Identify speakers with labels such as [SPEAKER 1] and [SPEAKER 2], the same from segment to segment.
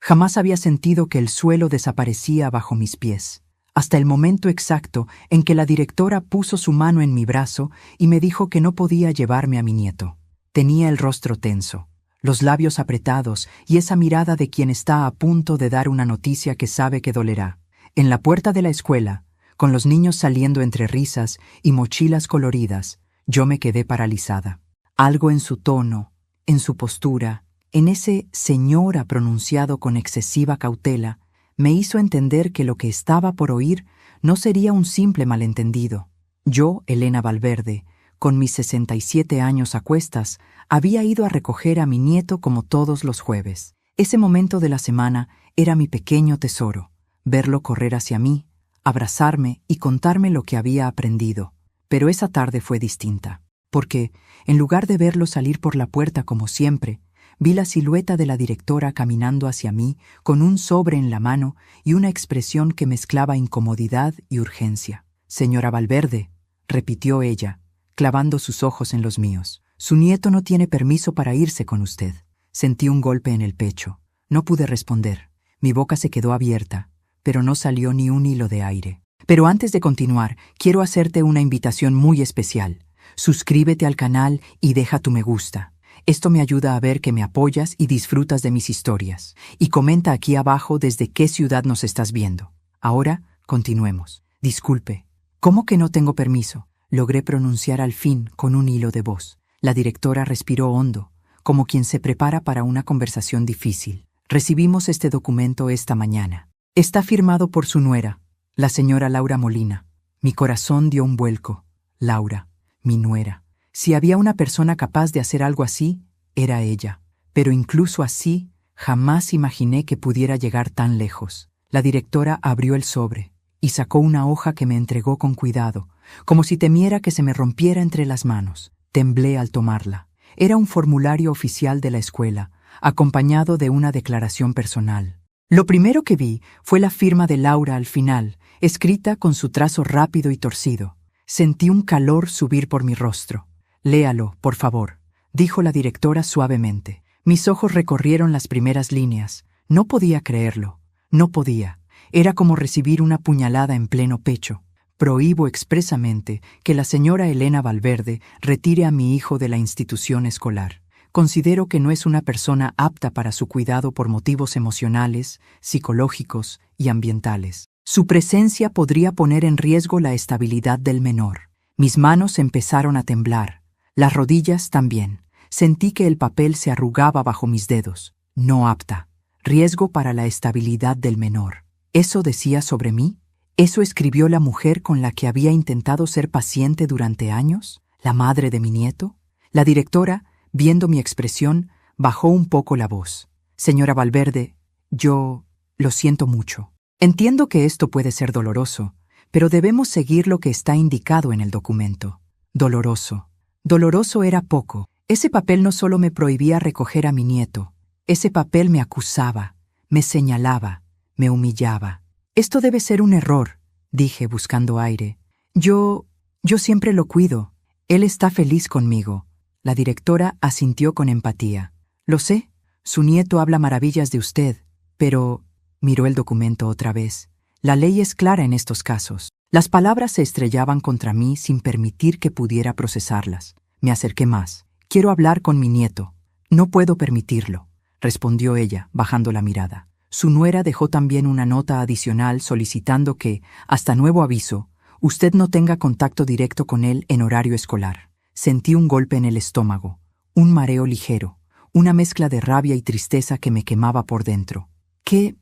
[SPEAKER 1] Jamás había sentido que el suelo desaparecía bajo mis pies, hasta el momento exacto en que la directora puso su mano en mi brazo y me dijo que no podía llevarme a mi nieto. Tenía el rostro tenso, los labios apretados y esa mirada de quien está a punto de dar una noticia que sabe que dolerá. En la puerta de la escuela, con los niños saliendo entre risas y mochilas coloridas, yo me quedé paralizada. Algo en su tono, en su postura, en ese señora pronunciado con excesiva cautela, me hizo entender que lo que estaba por oír no sería un simple malentendido. Yo, Elena Valverde, con mis 67 años a cuestas, había ido a recoger a mi nieto como todos los jueves. Ese momento de la semana era mi pequeño tesoro, verlo correr hacia mí, abrazarme y contarme lo que había aprendido. Pero esa tarde fue distinta, porque, en lugar de verlo salir por la puerta como siempre, vi la silueta de la directora caminando hacia mí con un sobre en la mano y una expresión que mezclaba incomodidad y urgencia. «Señora Valverde», repitió ella, clavando sus ojos en los míos. «Su nieto no tiene permiso para irse con usted». Sentí un golpe en el pecho. No pude responder. Mi boca se quedó abierta, pero no salió ni un hilo de aire. Pero antes de continuar, quiero hacerte una invitación muy especial. Suscríbete al canal y deja tu me gusta. Esto me ayuda a ver que me apoyas y disfrutas de mis historias. Y comenta aquí abajo desde qué ciudad nos estás viendo. Ahora, continuemos. Disculpe, ¿cómo que no tengo permiso? Logré pronunciar al fin con un hilo de voz. La directora respiró hondo, como quien se prepara para una conversación difícil. Recibimos este documento esta mañana. Está firmado por su nuera, la señora Laura Molina. Mi corazón dio un vuelco. Laura, mi nuera. Si había una persona capaz de hacer algo así, era ella. Pero incluso así, jamás imaginé que pudiera llegar tan lejos. La directora abrió el sobre y sacó una hoja que me entregó con cuidado, como si temiera que se me rompiera entre las manos. Temblé al tomarla. Era un formulario oficial de la escuela, acompañado de una declaración personal. Lo primero que vi fue la firma de Laura al final, escrita con su trazo rápido y torcido. Sentí un calor subir por mi rostro. «Léalo, por favor», dijo la directora suavemente. Mis ojos recorrieron las primeras líneas. No podía creerlo. No podía. Era como recibir una puñalada en pleno pecho. «Prohíbo expresamente que la señora Elena Valverde retire a mi hijo de la institución escolar. Considero que no es una persona apta para su cuidado por motivos emocionales, psicológicos y ambientales. Su presencia podría poner en riesgo la estabilidad del menor». Mis manos empezaron a temblar. Las rodillas también. Sentí que el papel se arrugaba bajo mis dedos. «No apta. Riesgo para la estabilidad del menor». ¿Eso decía sobre mí? ¿Eso escribió la mujer con la que había intentado ser paciente durante años? ¿La madre de mi nieto? La directora, viendo mi expresión, bajó un poco la voz. «Señora Valverde, yo lo siento mucho. Entiendo que esto puede ser doloroso, pero debemos seguir lo que está indicado en el documento». Doloroso. Doloroso era poco. Ese papel no solo me prohibía recoger a mi nieto. Ese papel me acusaba, me señalaba, me humillaba. «Esto debe ser un error», dije buscando aire. Yo siempre lo cuido. Él está feliz conmigo». La directora asintió con empatía. «Lo sé, su nieto habla maravillas de usted, pero…» Miró el documento otra vez. «La ley es clara en estos casos». Las palabras se estrellaban contra mí sin permitir que pudiera procesarlas. Me acerqué más. «Quiero hablar con mi nieto». «No puedo permitirlo», respondió ella, bajando la mirada. Su nuera dejó también una nota adicional solicitando que, hasta nuevo aviso, usted no tenga contacto directo con él en horario escolar. Sentí un golpe en el estómago, un mareo ligero, una mezcla de rabia y tristeza que me quemaba por dentro. ¿Qué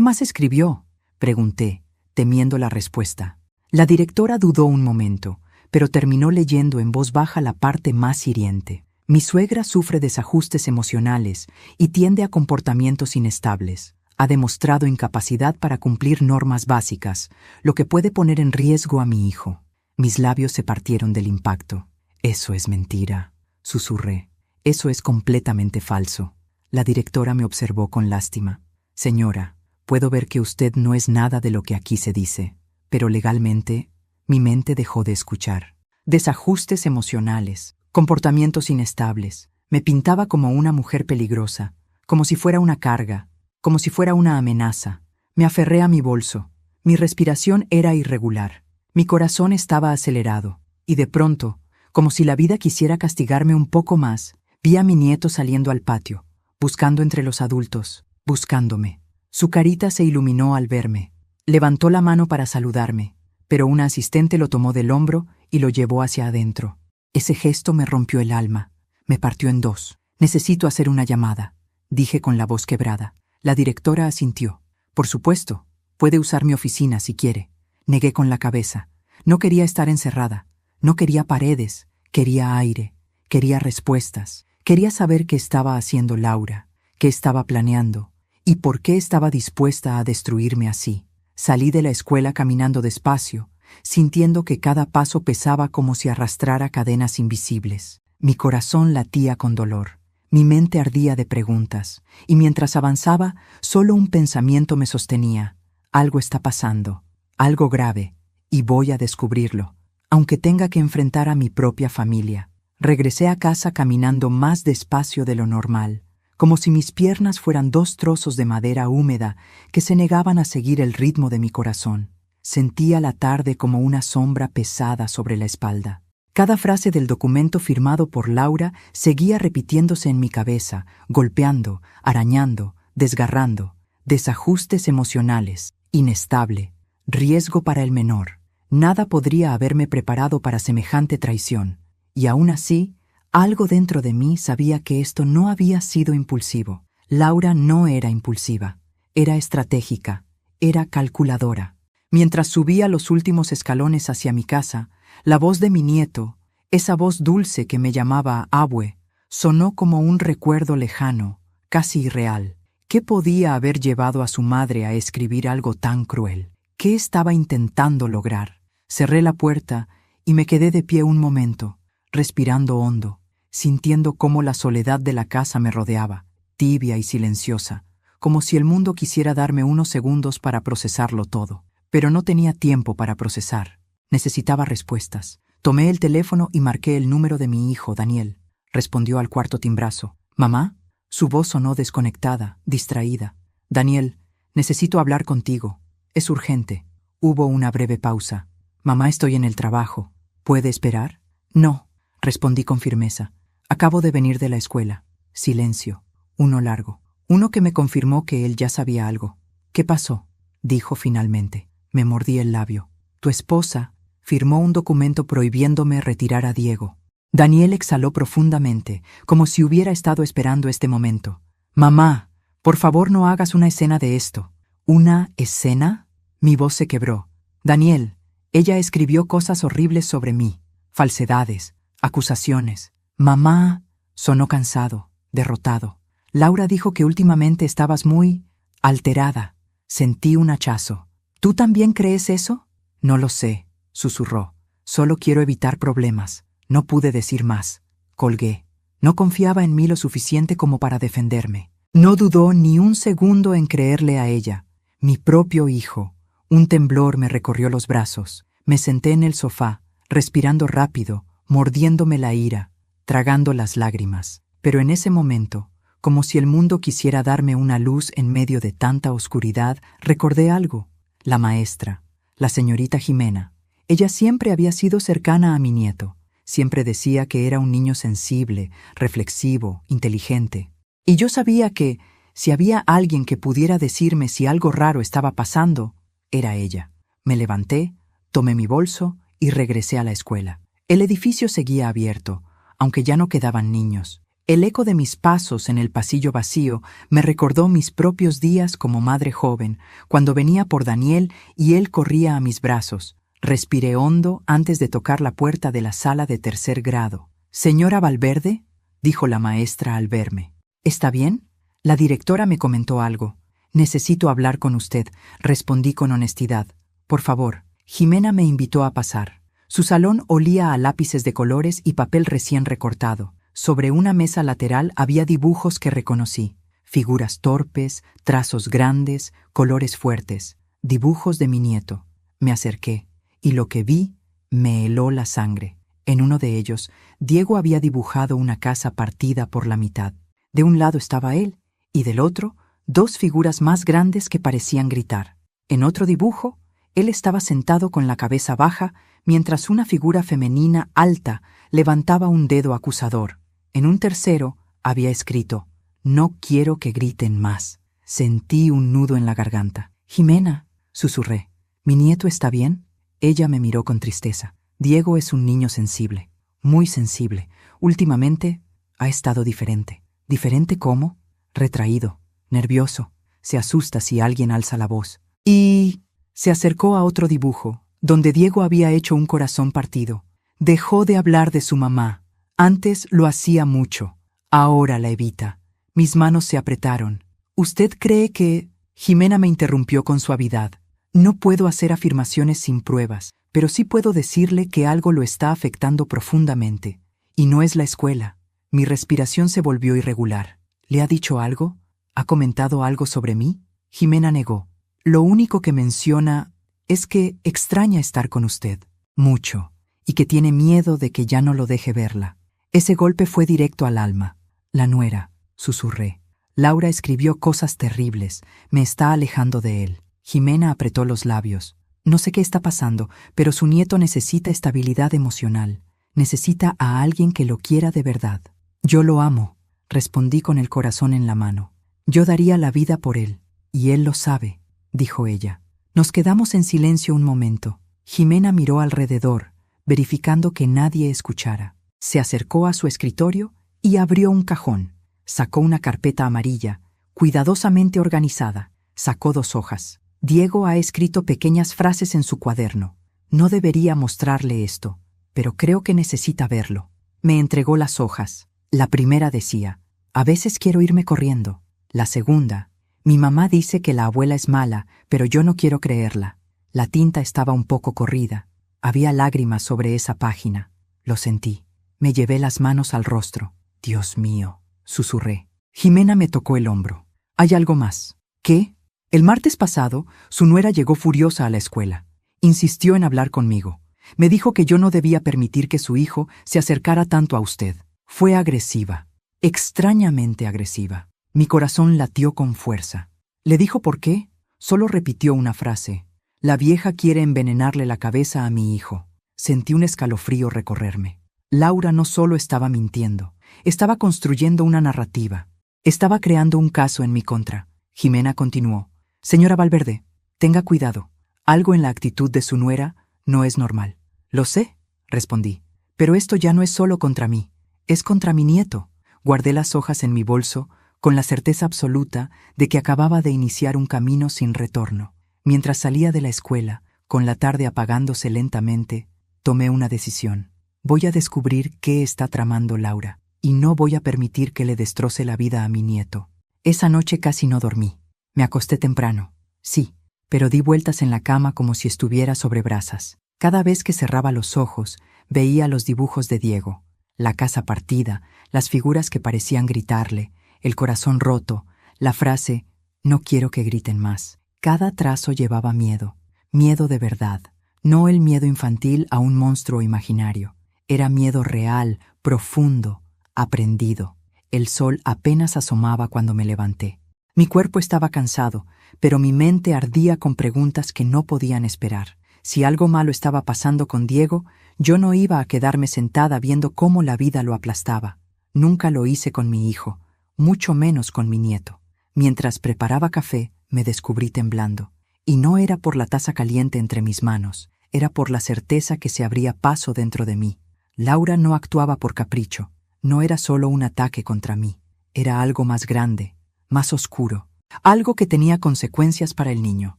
[SPEAKER 1] más escribió?», pregunté, temiendo la respuesta. La directora dudó un momento, pero terminó leyendo en voz baja la parte más hiriente. «Mi suegra sufre desajustes emocionales y tiende a comportamientos inestables. Ha demostrado incapacidad para cumplir normas básicas, lo que puede poner en riesgo a mi hijo». Mis labios se partieron del impacto. «Eso es mentira», susurré. «Eso es completamente falso». La directora me observó con lástima. «Señora, puedo ver que usted no es nada de lo que aquí se dice, pero legalmente…» Mi mente dejó de escuchar. Desajustes emocionales, comportamientos inestables. Me pintaba como una mujer peligrosa, como si fuera una carga. como si fuera una amenaza. Me aferré a mi bolso. Mi respiración era irregular. Mi corazón estaba acelerado. Y de pronto, como si la vida quisiera castigarme un poco más, vi a mi nieto saliendo al patio, buscando entre los adultos, buscándome. Su carita se iluminó al verme. Levantó la mano para saludarme, pero una asistente lo tomó del hombro y lo llevó hacia adentro. Ese gesto me rompió el alma, me partió en dos. Necesito hacer una llamada, dije con la voz quebrada. La directora asintió. Por supuesto, puede usar mi oficina si quiere. Negué con la cabeza. No quería estar encerrada. No quería paredes. Quería aire. Quería respuestas. Quería saber qué estaba haciendo Laura, qué estaba planeando y por qué estaba dispuesta a destruirme así. Salí de la escuela caminando despacio, sintiendo que cada paso pesaba como si arrastrara cadenas invisibles. Mi corazón latía con dolor. Mi mente ardía de preguntas, y mientras avanzaba, solo un pensamiento me sostenía. Algo está pasando, algo grave, y voy a descubrirlo, aunque tenga que enfrentar a mi propia familia. Regresé a casa caminando más despacio de lo normal, como si mis piernas fueran dos trozos de madera húmeda que se negaban a seguir el ritmo de mi corazón. Sentía la tarde como una sombra pesada sobre la espalda. Cada frase del documento firmado por Laura seguía repitiéndose en mi cabeza, golpeando, arañando, desgarrando. Desajustes emocionales, inestable, riesgo para el menor. Nada podría haberme preparado para semejante traición. Y aún así, algo dentro de mí sabía que esto no había sido impulsivo. Laura no era impulsiva, era estratégica, era calculadora. Mientras subía los últimos escalones hacia mi casa, la voz de mi nieto, esa voz dulce que me llamaba abue, sonó como un recuerdo lejano, casi irreal. ¿Qué podía haber llevado a su madre a escribir algo tan cruel? ¿Qué estaba intentando lograr? Cerré la puerta y me quedé de pie un momento, respirando hondo, sintiendo cómo la soledad de la casa me rodeaba, tibia y silenciosa, como si el mundo quisiera darme unos segundos para procesarlo todo. Pero no tenía tiempo para procesar. Necesitaba respuestas. Tomé el teléfono y marqué el número de mi hijo, Daniel. Respondió al cuarto timbrazo. ¿Mamá? Su voz sonó desconectada, distraída. Daniel, necesito hablar contigo. Es urgente. Hubo una breve pausa. Mamá, estoy en el trabajo. ¿Puede esperar? No, respondí con firmeza. Acabo de venir de la escuela. Silencio. Uno largo. Uno que me confirmó que él ya sabía algo. ¿Qué pasó? Dijo finalmente. Me mordí el labio. Tu esposa firmó un documento prohibiéndome retirar a Diego. Daniel exhaló profundamente, como si hubiera estado esperando este momento. Mamá, por favor no hagas una escena de esto. ¿Una escena? Mi voz se quebró. Daniel, ella escribió cosas horribles sobre mí, falsedades, acusaciones. Mamá, sonó cansado, derrotado. Laura dijo que últimamente estabas muy alterada. Sentí un hachazo. ¿Tú también crees eso? No lo sé, susurró. Solo quiero evitar problemas. No pude decir más. Colgué. No confiaba en mí lo suficiente como para defenderme. No dudó ni un segundo en creerle a ella. Mi propio hijo. Un temblor me recorrió los brazos. Me senté en el sofá, respirando rápido, mordiéndome la ira, tragando las lágrimas. Pero en ese momento, como si el mundo quisiera darme una luz en medio de tanta oscuridad, recordé algo. La maestra, la señorita Jimena. Ella siempre había sido cercana a mi nieto. Siempre decía que era un niño sensible, reflexivo, inteligente. Y yo sabía que, si había alguien que pudiera decirme si algo raro estaba pasando, era ella. Me levanté, tomé mi bolso y regresé a la escuela. El edificio seguía abierto, aunque ya no quedaban niños. El eco de mis pasos en el pasillo vacío me recordó mis propios días como madre joven, cuando venía por Daniel y él corría a mis brazos. Respiré hondo antes de tocar la puerta de la sala de tercer grado. «Señora Valverde», dijo la maestra al verme. «¿Está bien?» La directora me comentó algo. «Necesito hablar con usted», respondí con honestidad. «Por favor». Jimena me invitó a pasar. Su salón olía a lápices de colores y papel recién recortado. Sobre una mesa lateral había dibujos que reconocí. Figuras torpes, trazos grandes, colores fuertes. Dibujos de mi nieto. Me acerqué, y lo que vi me heló la sangre. En uno de ellos, Diego había dibujado una casa partida por la mitad. De un lado estaba él, y del otro, 2 figuras más grandes que parecían gritar. En otro dibujo, él estaba sentado con la cabeza baja, mientras una figura femenina alta levantaba un dedo acusador. En un tercero había escrito: «No quiero que griten más». Sentí un nudo en la garganta. «Jimena», susurré, «¿mi nieto está bien?». Ella me miró con tristeza. «Diego es un niño sensible, muy sensible. Últimamente ha estado diferente». «¿Diferente cómo?». «Retraído, nervioso, se asusta si alguien alza la voz». Y se acercó a otro dibujo, donde Diego había hecho un corazón partido. Dejó de hablar de su mamá. Antes lo hacía mucho. Ahora la evita. Mis manos se apretaron. «¿Usted cree que...?» Jimena me interrumpió con suavidad. «No puedo hacer afirmaciones sin pruebas, pero sí puedo decirle que algo lo está afectando profundamente. Y no es la escuela». Mi respiración se volvió irregular. «¿Le ha dicho algo? ¿Ha comentado algo sobre mí?». Jimena negó. «Lo único que menciona es que extraña estar con usted. Mucho. Y que tiene miedo de que ya no lo deje verla». Ese golpe fue directo al alma. «La nuera», susurré. «Laura escribió cosas terribles. Me está alejando de él». Jimena apretó los labios. «No sé qué está pasando, pero su nieto necesita estabilidad emocional. Necesita a alguien que lo quiera de verdad». «Yo lo amo», respondí con el corazón en la mano. «Yo daría la vida por él, y él lo sabe», dijo ella. Nos quedamos en silencio un momento. Jimena miró alrededor, verificando que nadie escuchara. Se acercó a su escritorio y abrió un cajón. Sacó una carpeta amarilla, cuidadosamente organizada. Sacó 2 hojas. «Diego ha escrito pequeñas frases en su cuaderno. No debería mostrarle esto, pero creo que necesita verlo». Me entregó las hojas. La primera decía: «A veces quiero irme corriendo». La segunda: «Mi mamá dice que la abuela es mala, pero yo no quiero creerla». La tinta estaba un poco corrida. Había lágrimas sobre esa página. Lo sentí. Me llevé las manos al rostro. «Dios mío», susurré. Jimena me tocó el hombro. «Hay algo más». «¿Qué?». El martes pasado, su nuera llegó furiosa a la escuela. Insistió en hablar conmigo. Me dijo que yo no debía permitir que su hijo se acercara tanto a usted. Fue agresiva, extrañamente agresiva. Mi corazón latió con fuerza. ¿Le dijo por qué? Solo repitió una frase: «La vieja quiere envenenarle la cabeza a mi hijo». Sentí un escalofrío recorrerme. Laura no solo estaba mintiendo, estaba construyendo una narrativa. Estaba creando un caso en mi contra. Jimena continuó: «Señora Valverde, tenga cuidado. Algo en la actitud de su nuera no es normal». «Lo sé», respondí, «pero esto ya no es solo contra mí. Es contra mi nieto». Guardé las hojas en mi bolso con la certeza absoluta de que acababa de iniciar un camino sin retorno. Mientras salía de la escuela, con la tarde apagándose lentamente, tomé una decisión. Voy a descubrir qué está tramando Laura, y no voy a permitir que le destroce la vida a mi nieto. Esa noche casi no dormí. Me acosté temprano, sí, pero di vueltas en la cama como si estuviera sobre brasas. Cada vez que cerraba los ojos, veía los dibujos de Diego, la casa partida, las figuras que parecían gritarle, el corazón roto, la frase «no quiero que griten más». Cada trazo llevaba miedo, miedo de verdad, no el miedo infantil a un monstruo imaginario. Era miedo real, profundo, aprendido. El sol apenas asomaba cuando me levanté. Mi cuerpo estaba cansado, pero mi mente ardía con preguntas que no podían esperar. Si algo malo estaba pasando con Diego, yo no iba a quedarme sentada viendo cómo la vida lo aplastaba. Nunca lo hice con mi hijo, mucho menos con mi nieto. Mientras preparaba café, me descubrí temblando. Y no era por la taza caliente entre mis manos, era por la certeza que se abría paso dentro de mí. Laura no actuaba por capricho, no era solo un ataque contra mí, era algo más grande, más oscuro, algo que tenía consecuencias para el niño.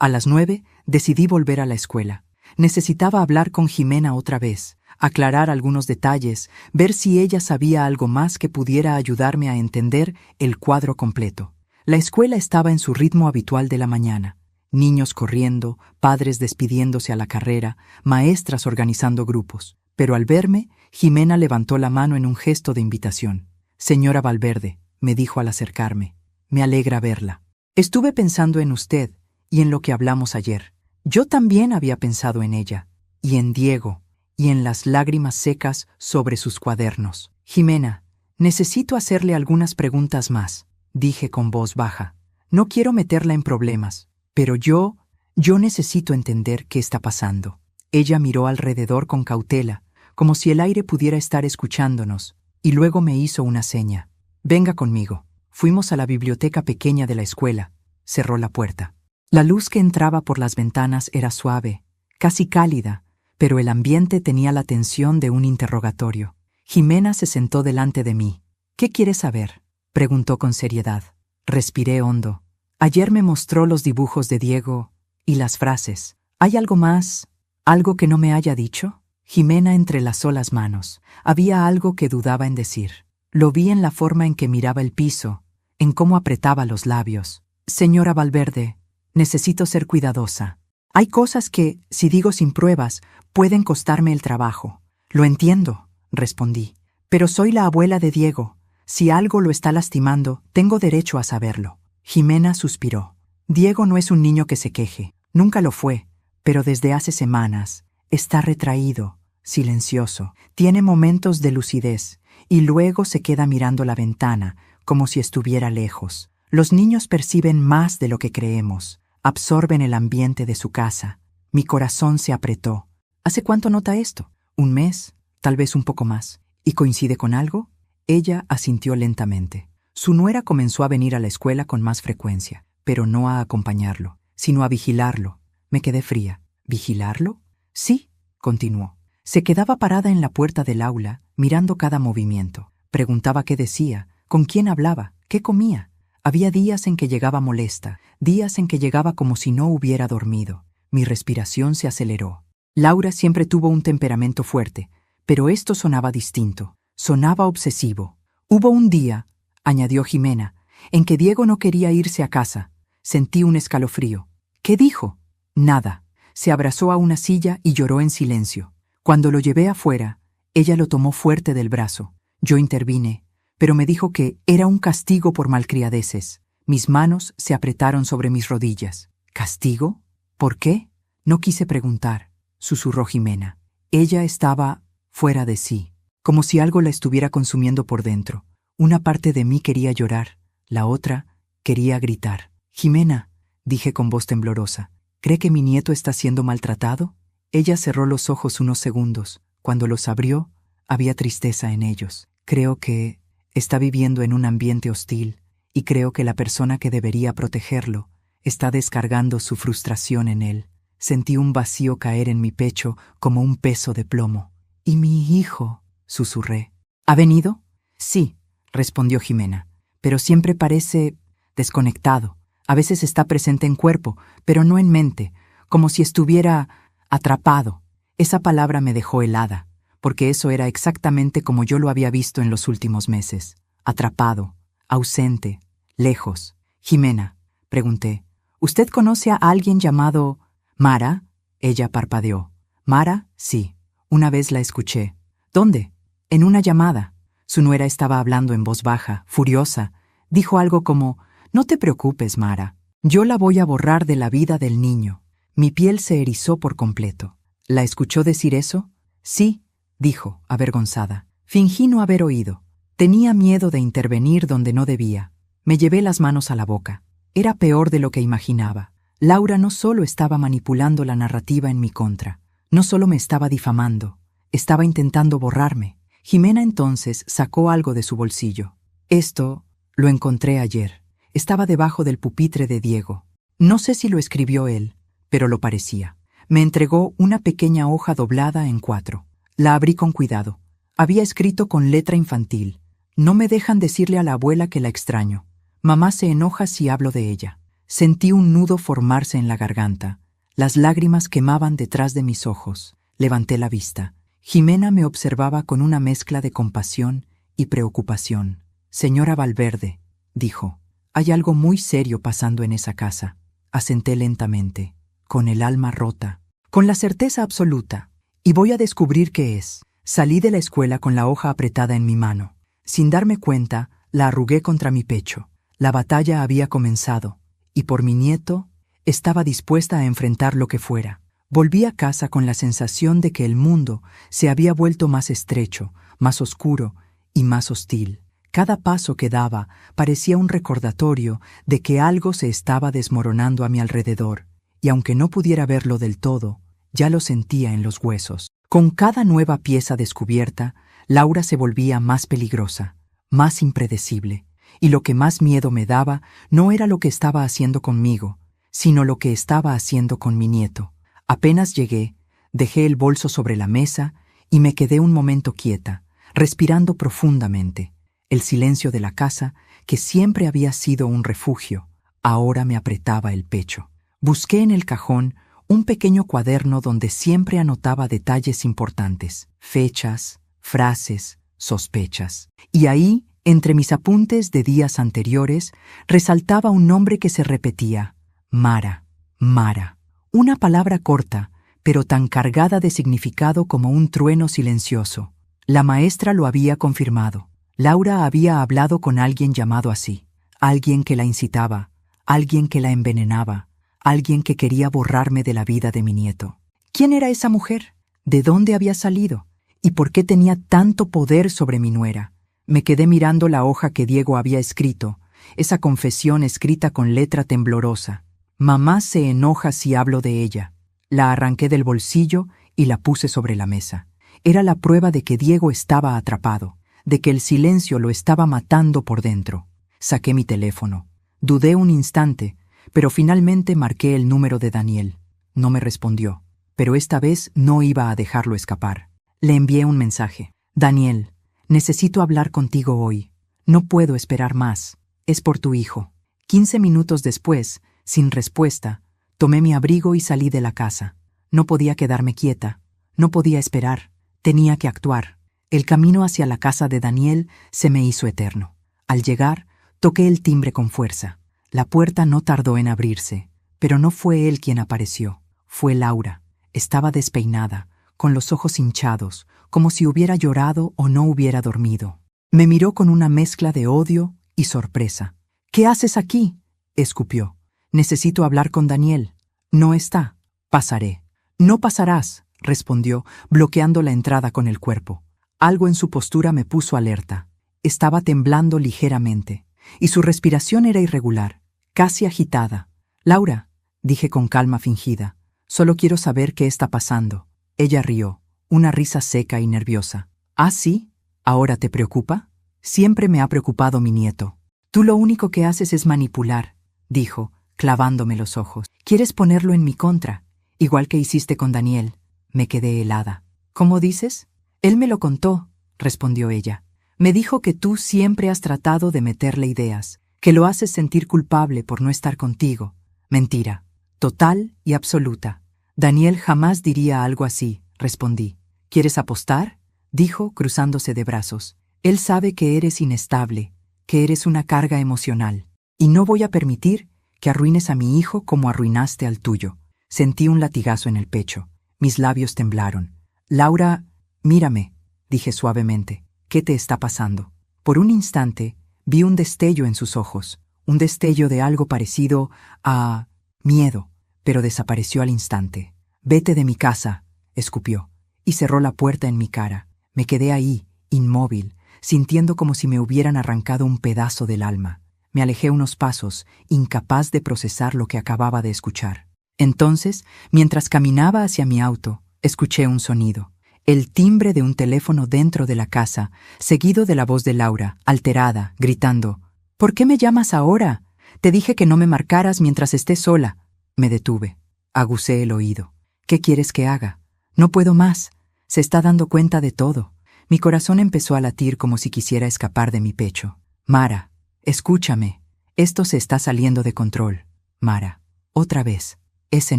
[SPEAKER 1] A las 9 decidí volver a la escuela. Necesitaba hablar con Jimena otra vez, aclarar algunos detalles, ver si ella sabía algo más que pudiera ayudarme a entender el cuadro completo. La escuela estaba en su ritmo habitual de la mañana. Niños corriendo, padres despidiéndose a la carrera, maestras organizando grupos. Pero al verme, Jimena levantó la mano en un gesto de invitación. «Señora Valverde», me dijo al acercarme, «me alegra verla. Estuve pensando en usted y en lo que hablamos ayer. Yo también había pensado en ella, y en Diego, y en las lágrimas secas sobre sus cuadernos. Jimena, necesito hacerle algunas preguntas más», dije con voz baja. No quiero meterla en problemas, pero yo necesito entender qué está pasando. Ella miró alrededor con cautela, como si el aire pudiera estar escuchándonos, y luego me hizo una seña. Venga conmigo. Fuimos a la biblioteca pequeña de la escuela. Cerró la puerta. La luz que entraba por las ventanas era suave, casi cálida, pero el ambiente tenía la tensión de un interrogatorio. Jimena se sentó delante de mí. ¿Qué quieres saber?, preguntó con seriedad. Respiré hondo. Ayer me mostró los dibujos de Diego y las frases. ¿Hay algo más? ¿Algo que no me haya dicho? Jimena entrelazó las manos. Había algo que dudaba en decir. Lo vi en la forma en que miraba el piso, en cómo apretaba los labios. Señora Valverde, necesito ser cuidadosa. Hay cosas que, si digo sin pruebas, pueden costarme el trabajo. Lo entiendo, respondí. Pero soy la abuela de Diego. Si algo lo está lastimando, tengo derecho a saberlo. Jimena suspiró. Diego no es un niño que se queje. Nunca lo fue, pero desde hace semanas está retraído, silencioso. Tiene momentos de lucidez y luego se queda mirando la ventana, como si estuviera lejos. Los niños perciben más de lo que creemos. Absorben el ambiente de su casa. Mi corazón se apretó. ¿Hace cuánto nota esto? ¿Un mes? Tal vez un poco más. ¿Y coincide con algo? Ella asintió lentamente. Su nuera comenzó a venir a la escuela con más frecuencia, pero no a acompañarlo, sino a vigilarlo. Me quedé fría. ¿Vigilarlo? Sí, continuó. Se quedaba parada en la puerta del aula, mirando cada movimiento. Preguntaba qué decía, con quién hablaba, qué comía. Había días en que llegaba molesta, días en que llegaba como si no hubiera dormido. Mi respiración se aceleró. Laura siempre tuvo un temperamento fuerte, pero esto sonaba distinto, sonaba obsesivo. Hubo un día, añadió Jimena, en que Diego no quería irse a casa. Sentí un escalofrío. ¿Qué dijo? Nada. Se abrazó a una silla y lloró en silencio. Cuando lo llevé afuera, ella lo tomó fuerte del brazo. Yo intervine, pero me dijo que era un castigo por malcriadeces. Mis manos se apretaron sobre mis rodillas. ¿Castigo? ¿Por qué? No quise preguntar, susurró Jimena. Ella estaba fuera de sí, como si algo la estuviera consumiendo por dentro. Una parte de mí quería llorar, la otra quería gritar. Jimena, dije con voz temblorosa, ¿cree que mi nieto está siendo maltratado? Ella cerró los ojos unos segundos. Cuando los abrió, había tristeza en ellos. Creo que está viviendo en un ambiente hostil y creo que la persona que debería protegerlo está descargando su frustración en él. Sentí un vacío caer en mi pecho como un peso de plomo. ¿Y mi hijo?, susurré. ¿Ha venido? Sí, respondió Jimena, pero siempre parece desconectado. A veces está presente en cuerpo, pero no en mente, como si estuviera atrapado. Esa palabra me dejó helada, porque eso era exactamente como yo lo había visto en los últimos meses. Atrapado, ausente, lejos. Jimena, pregunté, ¿usted conoce a alguien llamado Mara? Ella parpadeó. Mara, sí. Una vez la escuché. ¿Dónde? En una llamada. Su nuera estaba hablando en voz baja, furiosa. Dijo algo como, «No te preocupes, Mara. Yo la voy a borrar de la vida del niño». Mi piel se erizó por completo. ¿La escuchó decir eso? Sí, dijo, avergonzada. Fingí no haber oído. Tenía miedo de intervenir donde no debía. Me llevé las manos a la boca. Era peor de lo que imaginaba. Laura no solo estaba manipulando la narrativa en mi contra, no solo me estaba difamando, estaba intentando borrarme. Jimena entonces sacó algo de su bolsillo. Esto lo encontré ayer. Estaba debajo del pupitre de Diego. No sé si lo escribió él, pero lo parecía. Me entregó una pequeña hoja doblada en 4. La abrí con cuidado. Había escrito con letra infantil: «No me dejan decirle a la abuela que la extraño. Mamá se enoja si hablo de ella». Sentí un nudo formarse en la garganta. Las lágrimas quemaban detrás de mis ojos. Levanté la vista. Jimena me observaba con una mezcla de compasión y preocupación. «Señora Valverde», dijo, «hay algo muy serio pasando en esa casa». Asenté lentamente, con el alma rota, con la certeza absoluta. Y voy a descubrir qué es. Salí de la escuela con la hoja apretada en mi mano. Sin darme cuenta, la arrugué contra mi pecho. La batalla había comenzado, y por mi nieto estaba dispuesta a enfrentar lo que fuera. Volví a casa con la sensación de que el mundo se había vuelto más estrecho, más oscuro y más hostil. Cada paso que daba parecía un recordatorio de que algo se estaba desmoronando a mi alrededor, y aunque no pudiera verlo del todo, ya lo sentía en los huesos. Con cada nueva pieza descubierta, Laura se volvía más peligrosa, más impredecible, y lo que más miedo me daba no era lo que estaba haciendo conmigo, sino lo que estaba haciendo con mi nieto. Apenas llegué, dejé el bolso sobre la mesa y me quedé un momento quieta, respirando profundamente. El silencio de la casa, que siempre había sido un refugio, ahora me apretaba el pecho. Busqué en el cajón un pequeño cuaderno donde siempre anotaba detalles importantes, fechas, frases, sospechas. Y ahí, entre mis apuntes de días anteriores, resaltaba un nombre que se repetía: Mara, Mara. Una palabra corta, pero tan cargada de significado como un trueno silencioso. La maestra lo había confirmado. Laura había hablado con alguien llamado así, alguien que la incitaba, alguien que la envenenaba, alguien que quería borrarme de la vida de mi nieto. ¿Quién era esa mujer? ¿De dónde había salido? ¿Y por qué tenía tanto poder sobre mi nuera? Me quedé mirando la hoja que Diego había escrito, esa confesión escrita con letra temblorosa. Mamá se enoja si hablo de ella. La arranqué del bolsillo y la puse sobre la mesa. Era la prueba de que Diego estaba atrapado, de que el silencio lo estaba matando por dentro. Saqué mi teléfono. Dudé un instante, pero finalmente marqué el número de Daniel. No me respondió, pero esta vez no iba a dejarlo escapar. Le envié un mensaje. Daniel, necesito hablar contigo hoy. No puedo esperar más. Es por tu hijo. 15 minutos después, sin respuesta, tomé mi abrigo y salí de la casa. No podía quedarme quieta. No podía esperar. Tenía que actuar. El camino hacia la casa de Daniel se me hizo eterno. Al llegar, toqué el timbre con fuerza. La puerta no tardó en abrirse, pero no fue él quien apareció. Fue Laura. Estaba despeinada, con los ojos hinchados, como si hubiera llorado o no hubiera dormido. Me miró con una mezcla de odio y sorpresa. «¿Qué haces aquí?», escupió. «Necesito hablar con Daniel». «No está». «Pasaré». «No pasarás», respondió, bloqueando la entrada con el cuerpo. Algo en su postura me puso alerta. Estaba temblando ligeramente, y su respiración era irregular, casi agitada. «Laura», dije con calma fingida, «solo quiero saber qué está pasando». Ella rió, una risa seca y nerviosa. «¿Ah, sí? ¿Ahora te preocupa?» «Siempre me ha preocupado mi nieto». «Tú lo único que haces es manipular», dijo, clavándome los ojos. «Quieres ponerlo en mi contra, igual que hiciste con Daniel». Me quedé helada. «¿Cómo dices?» «Él me lo contó», respondió ella. «Me dijo que tú siempre has tratado de meterle ideas, que lo haces sentir culpable por no estar contigo». «Mentira. Total y absoluta. Daniel jamás diría algo así», respondí. «¿Quieres apostar?», dijo, cruzándose de brazos. «Él sabe que eres inestable, que eres una carga emocional, y no voy a permitir que arruines a mi hijo como arruinaste al tuyo». Sentí un latigazo en el pecho. Mis labios temblaron. «Laura, mírame», dije suavemente. «¿Qué te está pasando?». Por un instante vi un destello en sus ojos, un destello de algo parecido a miedo, pero desapareció al instante. «Vete de mi casa», escupió, y cerró la puerta en mi cara. Me quedé ahí, inmóvil, sintiendo como si me hubieran arrancado un pedazo del alma. Me alejé unos pasos, incapaz de procesar lo que acababa de escuchar. Entonces, mientras caminaba hacia mi auto, escuché un sonido. El timbre de un teléfono dentro de la casa, seguido de la voz de Laura, alterada, gritando: «¿Por qué me llamas ahora? Te dije que no me marcaras mientras esté sola». Me detuve. Aguzé el oído. «¿Qué quieres que haga? No puedo más. Se está dando cuenta de todo». Mi corazón empezó a latir como si quisiera escapar de mi pecho. «Mara, escúchame. Esto se está saliendo de control». «Mara». Otra vez. Ese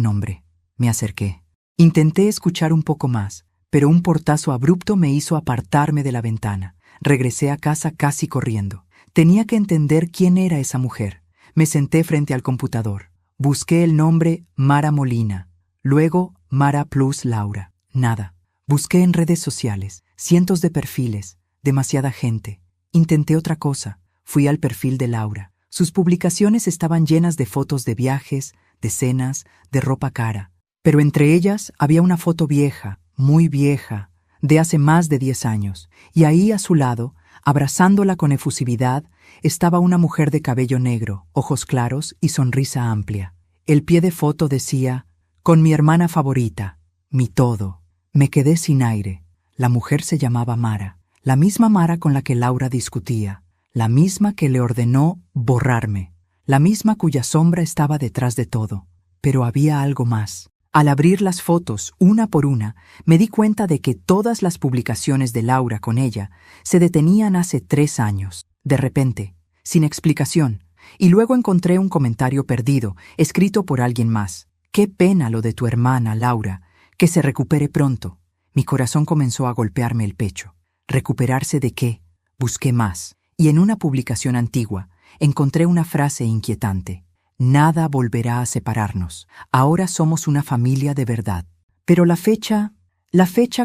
[SPEAKER 1] nombre. Me acerqué. Intenté escuchar un poco más, pero un portazo abrupto me hizo apartarme de la ventana. Regresé a casa casi corriendo. Tenía que entender quién era esa mujer. Me senté frente al computador. Busqué el nombre Mara Molina. Luego Mara plus Laura. Nada. Busqué en redes sociales. Cientos de perfiles. Demasiada gente. Intenté otra cosa. Fui al perfil de Laura. Sus publicaciones estaban llenas de fotos de viajes, de cenas, de ropa cara. Pero entre ellas había una foto vieja, muy vieja, de hace más de 10 años, y ahí a su lado Abrazándola con efusividad estaba una mujer de cabello negro, ojos claros y sonrisa amplia. El pie de foto decía: «Con mi hermana favorita, mi todo». Me quedé sin aire. La mujer se llamaba Mara, la misma Mara con la que Laura discutía, la misma que le ordenó borrarme, la misma cuya sombra estaba detrás de todo. Pero había algo más. Al abrir las fotos, una por una, me di cuenta de que todas las publicaciones de Laura con ella se detenían hace 3 años, de repente, sin explicación, y luego encontré un comentario perdido, escrito por alguien más. «Qué pena lo de tu hermana, Laura, que se recupere pronto». Mi corazón comenzó a golpearme el pecho. ¿Recuperarse de qué? Busqué más, y en una publicación antigua encontré una frase inquietante: «Nada volverá a separarnos. Ahora somos una familia de verdad». Pero la fecha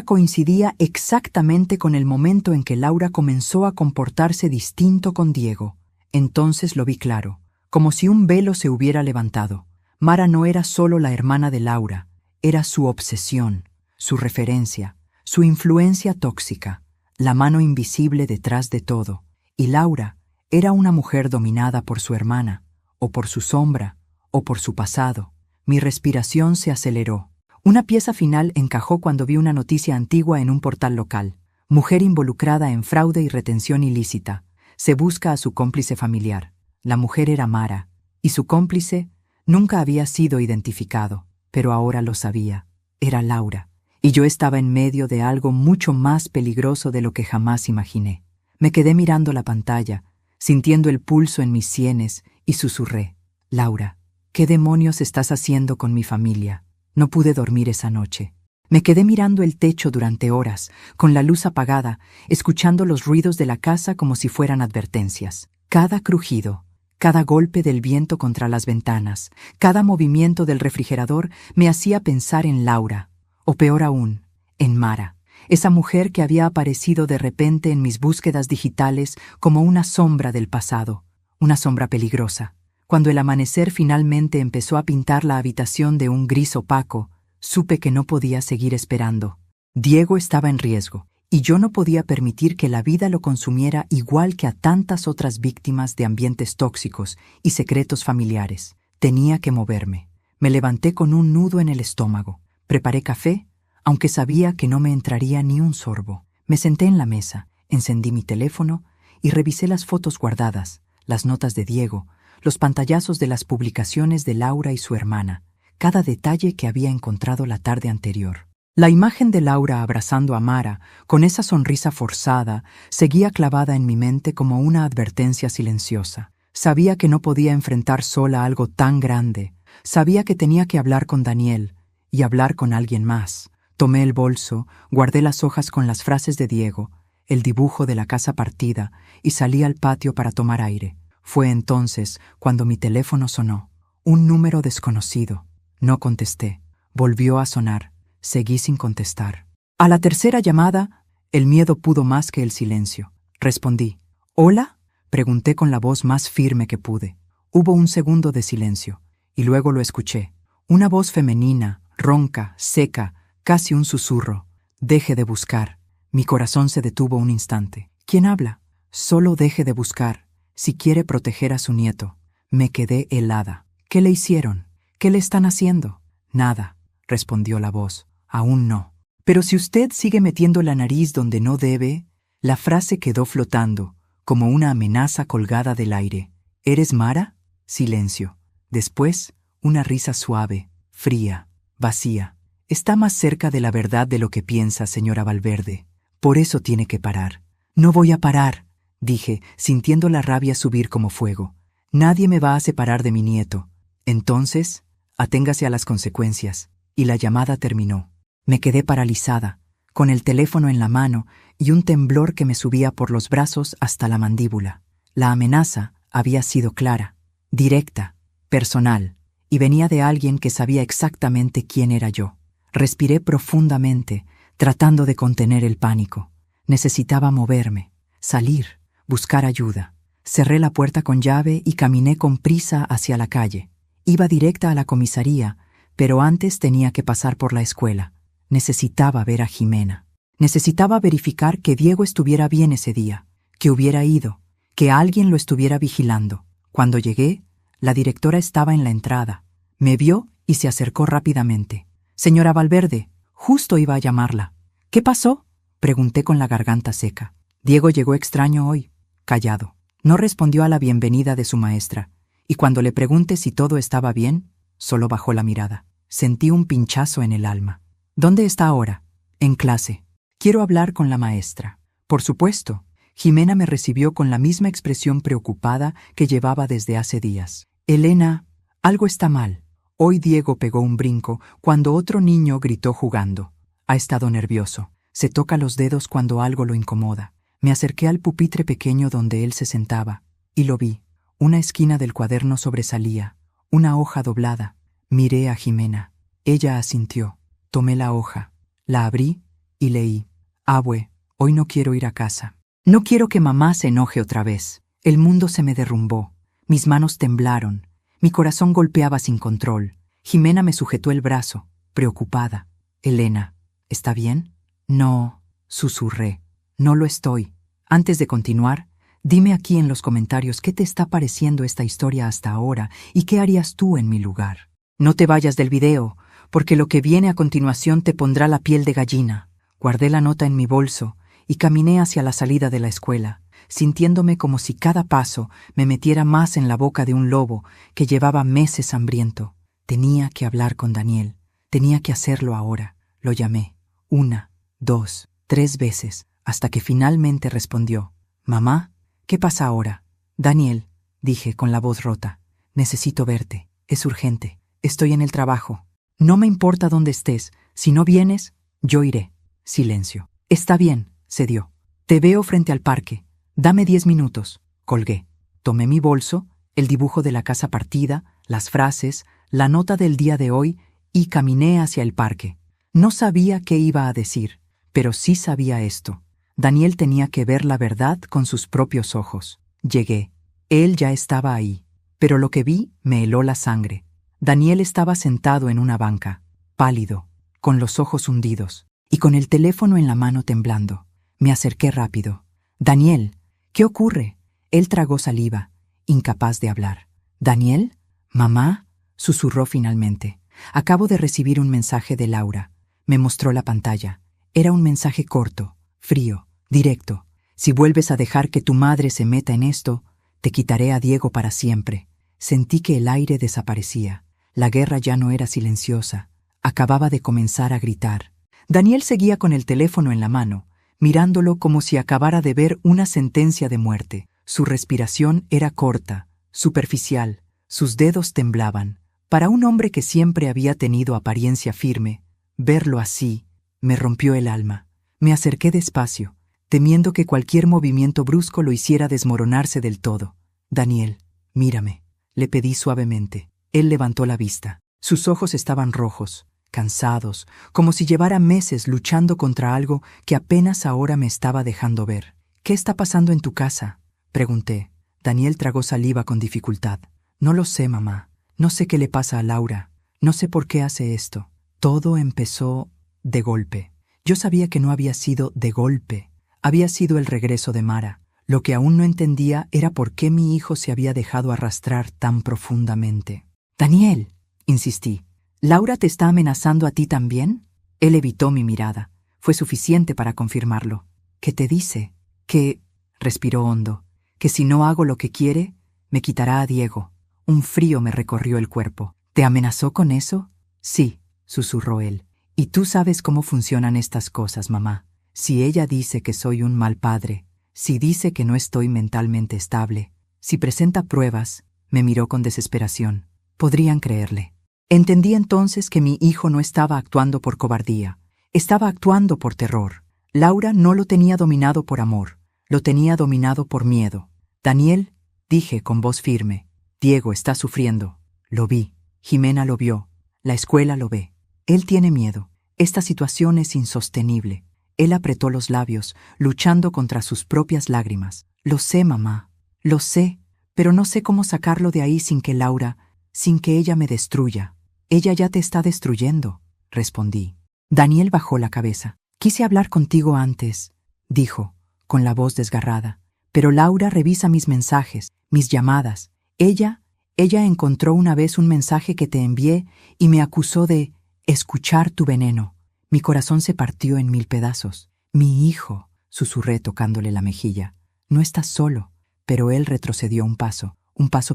[SPEAKER 1] coincidía exactamente con el momento en que Laura comenzó a comportarse distinto con Diego. Entonces lo vi claro, como si un velo se hubiera levantado. Mara no era solo la hermana de Laura, era su obsesión, su referencia, su influencia tóxica, la mano invisible detrás de todo. Y Laura era una mujer dominada por su hermana, o por su sombra, o por su pasado. Mi respiración se aceleró. Una pieza final encajó cuando vi una noticia antigua en un portal local. Mujer involucrada en fraude y retención ilícita. Se busca a su cómplice familiar. La mujer era Mara, y su cómplice nunca había sido identificado, pero ahora lo sabía. Era Laura, y yo estaba en medio de algo mucho más peligroso de lo que jamás imaginé. Me quedé mirando la pantalla, sintiendo el pulso en mis sienes, y susurré: «Laura, ¿qué demonios estás haciendo con mi familia?». No pude dormir esa noche. Me quedé mirando el techo durante horas, con la luz apagada, escuchando los ruidos de la casa como si fueran advertencias. Cada crujido, cada golpe del viento contra las ventanas, cada movimiento del refrigerador me hacía pensar en Laura, o peor aún, en Mara, esa mujer que había aparecido de repente en mis búsquedas digitales como una sombra del pasado, una sombra peligrosa. Cuando el amanecer finalmente empezó a pintar la habitación de un gris opaco, supe que no podía seguir esperando. Diego estaba en riesgo, y yo no podía permitir que la vida lo consumiera igual que a tantas otras víctimas de ambientes tóxicos y secretos familiares. Tenía que moverme. Me levanté con un nudo en el estómago. Preparé café, aunque sabía que no me entraría ni un sorbo. Me senté en la mesa, encendí mi teléfono y revisé las fotos guardadas, las notas de Diego, los pantallazos de las publicaciones de Laura y su hermana, cada detalle que había encontrado la tarde anterior. La imagen de Laura abrazando a Mara, con esa sonrisa forzada, seguía clavada en mi mente como una advertencia silenciosa. Sabía que no podía enfrentar sola algo tan grande. Sabía que tenía que hablar con Daniel y hablar con alguien más. Tomé el bolso, guardé las hojas con las frases de Diego, el dibujo de la casa partida, y salí al patio para tomar aire. Fue entonces cuando mi teléfono sonó. Un número desconocido. No contesté. Volvió a sonar. Seguí sin contestar. A la tercera llamada, el miedo pudo más que el silencio. Respondí. «¿Hola?», pregunté con la voz más firme que pude. Hubo un segundo de silencio, y luego lo escuché. Una voz femenina, ronca, seca, casi un susurro. «Deje de buscar». Mi corazón se detuvo un instante. «¿Quién habla?». «Solo deje de buscar, si quiere proteger a su nieto». Me quedé helada. «¿Qué le hicieron? ¿Qué le están haciendo?». «Nada», respondió la voz. «Aún no. Pero si usted sigue metiendo la nariz donde no debe». La frase quedó flotando, como una amenaza colgada del aire. «¿Eres Mara?». Silencio. Después, una risa suave, fría, vacía. «Está más cerca de la verdad de lo que piensa, señora Valverde. Por eso tiene que parar». «No voy a parar», dije, sintiendo la rabia subir como fuego. «Nadie me va a separar de mi nieto». «Entonces, aténgase a las consecuencias». Y la llamada terminó. Me quedé paralizada, con el teléfono en la mano y un temblor que me subía por los brazos hasta la mandíbula. La amenaza había sido clara, directa, personal, y venía de alguien que sabía exactamente quién era yo. Respiré profundamente, tratando de contener el pánico. Necesitaba moverme, salir, buscar ayuda. Cerré la puerta con llave y caminé con prisa hacia la calle. Iba directa a la comisaría, pero antes tenía que pasar por la escuela. Necesitaba ver a Jimena. Necesitaba verificar que Diego estuviera bien ese día, que hubiera ido, que alguien lo estuviera vigilando. Cuando llegué, la directora estaba en la entrada. Me vio y se acercó rápidamente. «Señora Valverde, justo iba a llamarla». «¿Qué pasó?», pregunté con la garganta seca. «Diego llegó extraño hoy», callado. No respondió a la bienvenida de su maestra, y cuando le pregunté si todo estaba bien, solo bajó la mirada. Sentí un pinchazo en el alma. «¿Dónde está ahora?» «En clase. Quiero hablar con la maestra». «Por supuesto». Jimena me recibió con la misma expresión preocupada que llevaba desde hace días. «Elena, algo está mal». Hoy Diego pegó un brinco cuando otro niño gritó jugando. Ha estado nervioso. Se toca los dedos cuando algo lo incomoda. Me acerqué al pupitre pequeño donde él se sentaba, y lo vi. Una esquina del cuaderno sobresalía, una hoja doblada. Miré a Jimena. Ella asintió. Tomé la hoja, la abrí y leí. «Abue, hoy no quiero ir a casa. No quiero que mamá se enoje otra vez». El mundo se me derrumbó. Mis manos temblaron. Mi corazón golpeaba sin control. Jimena me sujetó el brazo, preocupada. «Elena, ¿está bien?» «No», susurré. «No lo estoy». Antes de continuar, dime aquí en los comentarios qué te está pareciendo esta historia hasta ahora y qué harías tú en mi lugar. No te vayas del video, porque lo que viene a continuación te pondrá la piel de gallina. Guardé la nota en mi bolso y caminé hacia la salida de la escuela, sintiéndome como si cada paso me metiera más en la boca de un lobo que llevaba meses hambriento. Tenía que hablar con Daniel. Tenía que hacerlo ahora. Lo llamé. 1, 2, 3 veces, hasta que finalmente respondió. «Mamá, ¿qué pasa ahora?» «Daniel», dije con la voz rota, «necesito verte. Es urgente. Estoy en el trabajo. No me importa dónde estés. Si no vienes, yo iré». Silencio. «Está bien», cedió. «Te veo frente al parque. Dame 10 minutos». Colgué. Tomé mi bolso, el dibujo de la casa partida, las frases, la nota del día de hoy y caminé hacia el parque. No sabía qué iba a decir, pero sí sabía esto. Daniel tenía que ver la verdad con sus propios ojos. Llegué. Él ya estaba ahí, pero lo que vi me heló la sangre. Daniel estaba sentado en una banca, pálido, con los ojos hundidos, y con el teléfono en la mano temblando. Me acerqué rápido. «Daniel, ¿qué ocurre?» Él tragó saliva, incapaz de hablar. «¿Daniel? ¿Mamá?», susurró finalmente. «Acabo de recibir un mensaje de Laura». Me mostró la pantalla. Era un mensaje corto, frío, directo. «Si vuelves a dejar que tu madre se meta en esto, te quitaré a Diego para siempre». Sentí que el aire desaparecía. La guerra ya no era silenciosa. Acababa de comenzar a gritar. Daniel seguía con el teléfono en la mano, mirándolo como si acabara de ver una sentencia de muerte. Su respiración era corta, superficial. Sus dedos temblaban. Para un hombre que siempre había tenido apariencia firme, verlo así me rompió el alma. Me acerqué despacio, temiendo que cualquier movimiento brusco lo hiciera desmoronarse del todo. «Daniel, mírame», le pedí suavemente. Él levantó la vista. Sus ojos estaban rojos, cansados, como si llevara meses luchando contra algo que apenas ahora me estaba dejando ver. «¿Qué está pasando en tu casa?», pregunté. Daniel tragó saliva con dificultad. «No lo sé, mamá. No sé qué le pasa a Laura. No sé por qué hace esto». Todo empezó de golpe. Yo sabía que no había sido de golpe. Había sido el regreso de Mara. Lo que aún no entendía era por qué mi hijo se había dejado arrastrar tan profundamente. «Daniel», insistí, «¿Laura te está amenazando a ti también?» Él evitó mi mirada. Fue suficiente para confirmarlo. «¿Qué te dice?» «Que», respiró hondo, «que si no hago lo que quiere, me quitará a Diego». Un frío me recorrió el cuerpo. «¿Te amenazó con eso?» «Sí», susurró él. «Y tú sabes cómo funcionan estas cosas, mamá. Si ella dice que soy un mal padre, si dice que no estoy mentalmente estable, si presenta pruebas», me miró con desesperación, «podrían creerle». Entendí entonces que mi hijo no estaba actuando por cobardía, estaba actuando por terror. Laura no lo tenía dominado por amor, lo tenía dominado por miedo. «Daniel», dije con voz firme, «Diego está sufriendo». Lo vi, Jimena lo vio, la escuela lo ve. Él tiene miedo. Esta situación es insostenible. Él apretó los labios, luchando contra sus propias lágrimas. «Lo sé, mamá, lo sé, pero no sé cómo sacarlo de ahí sin que Laura, sin que ella me destruya». «Ella ya te está destruyendo», respondí. Daniel bajó la cabeza. «Quise hablar contigo antes», dijo, con la voz desgarrada, Pero Laura revisa mis mensajes, mis llamadas. Ella encontró una vez un mensaje que te envié y me acusó de escuchar tu veneno. Mi corazón se partió en 1000 pedazos. Mi hijo, susurré tocándole la mejilla. No estás solo. Pero él retrocedió un paso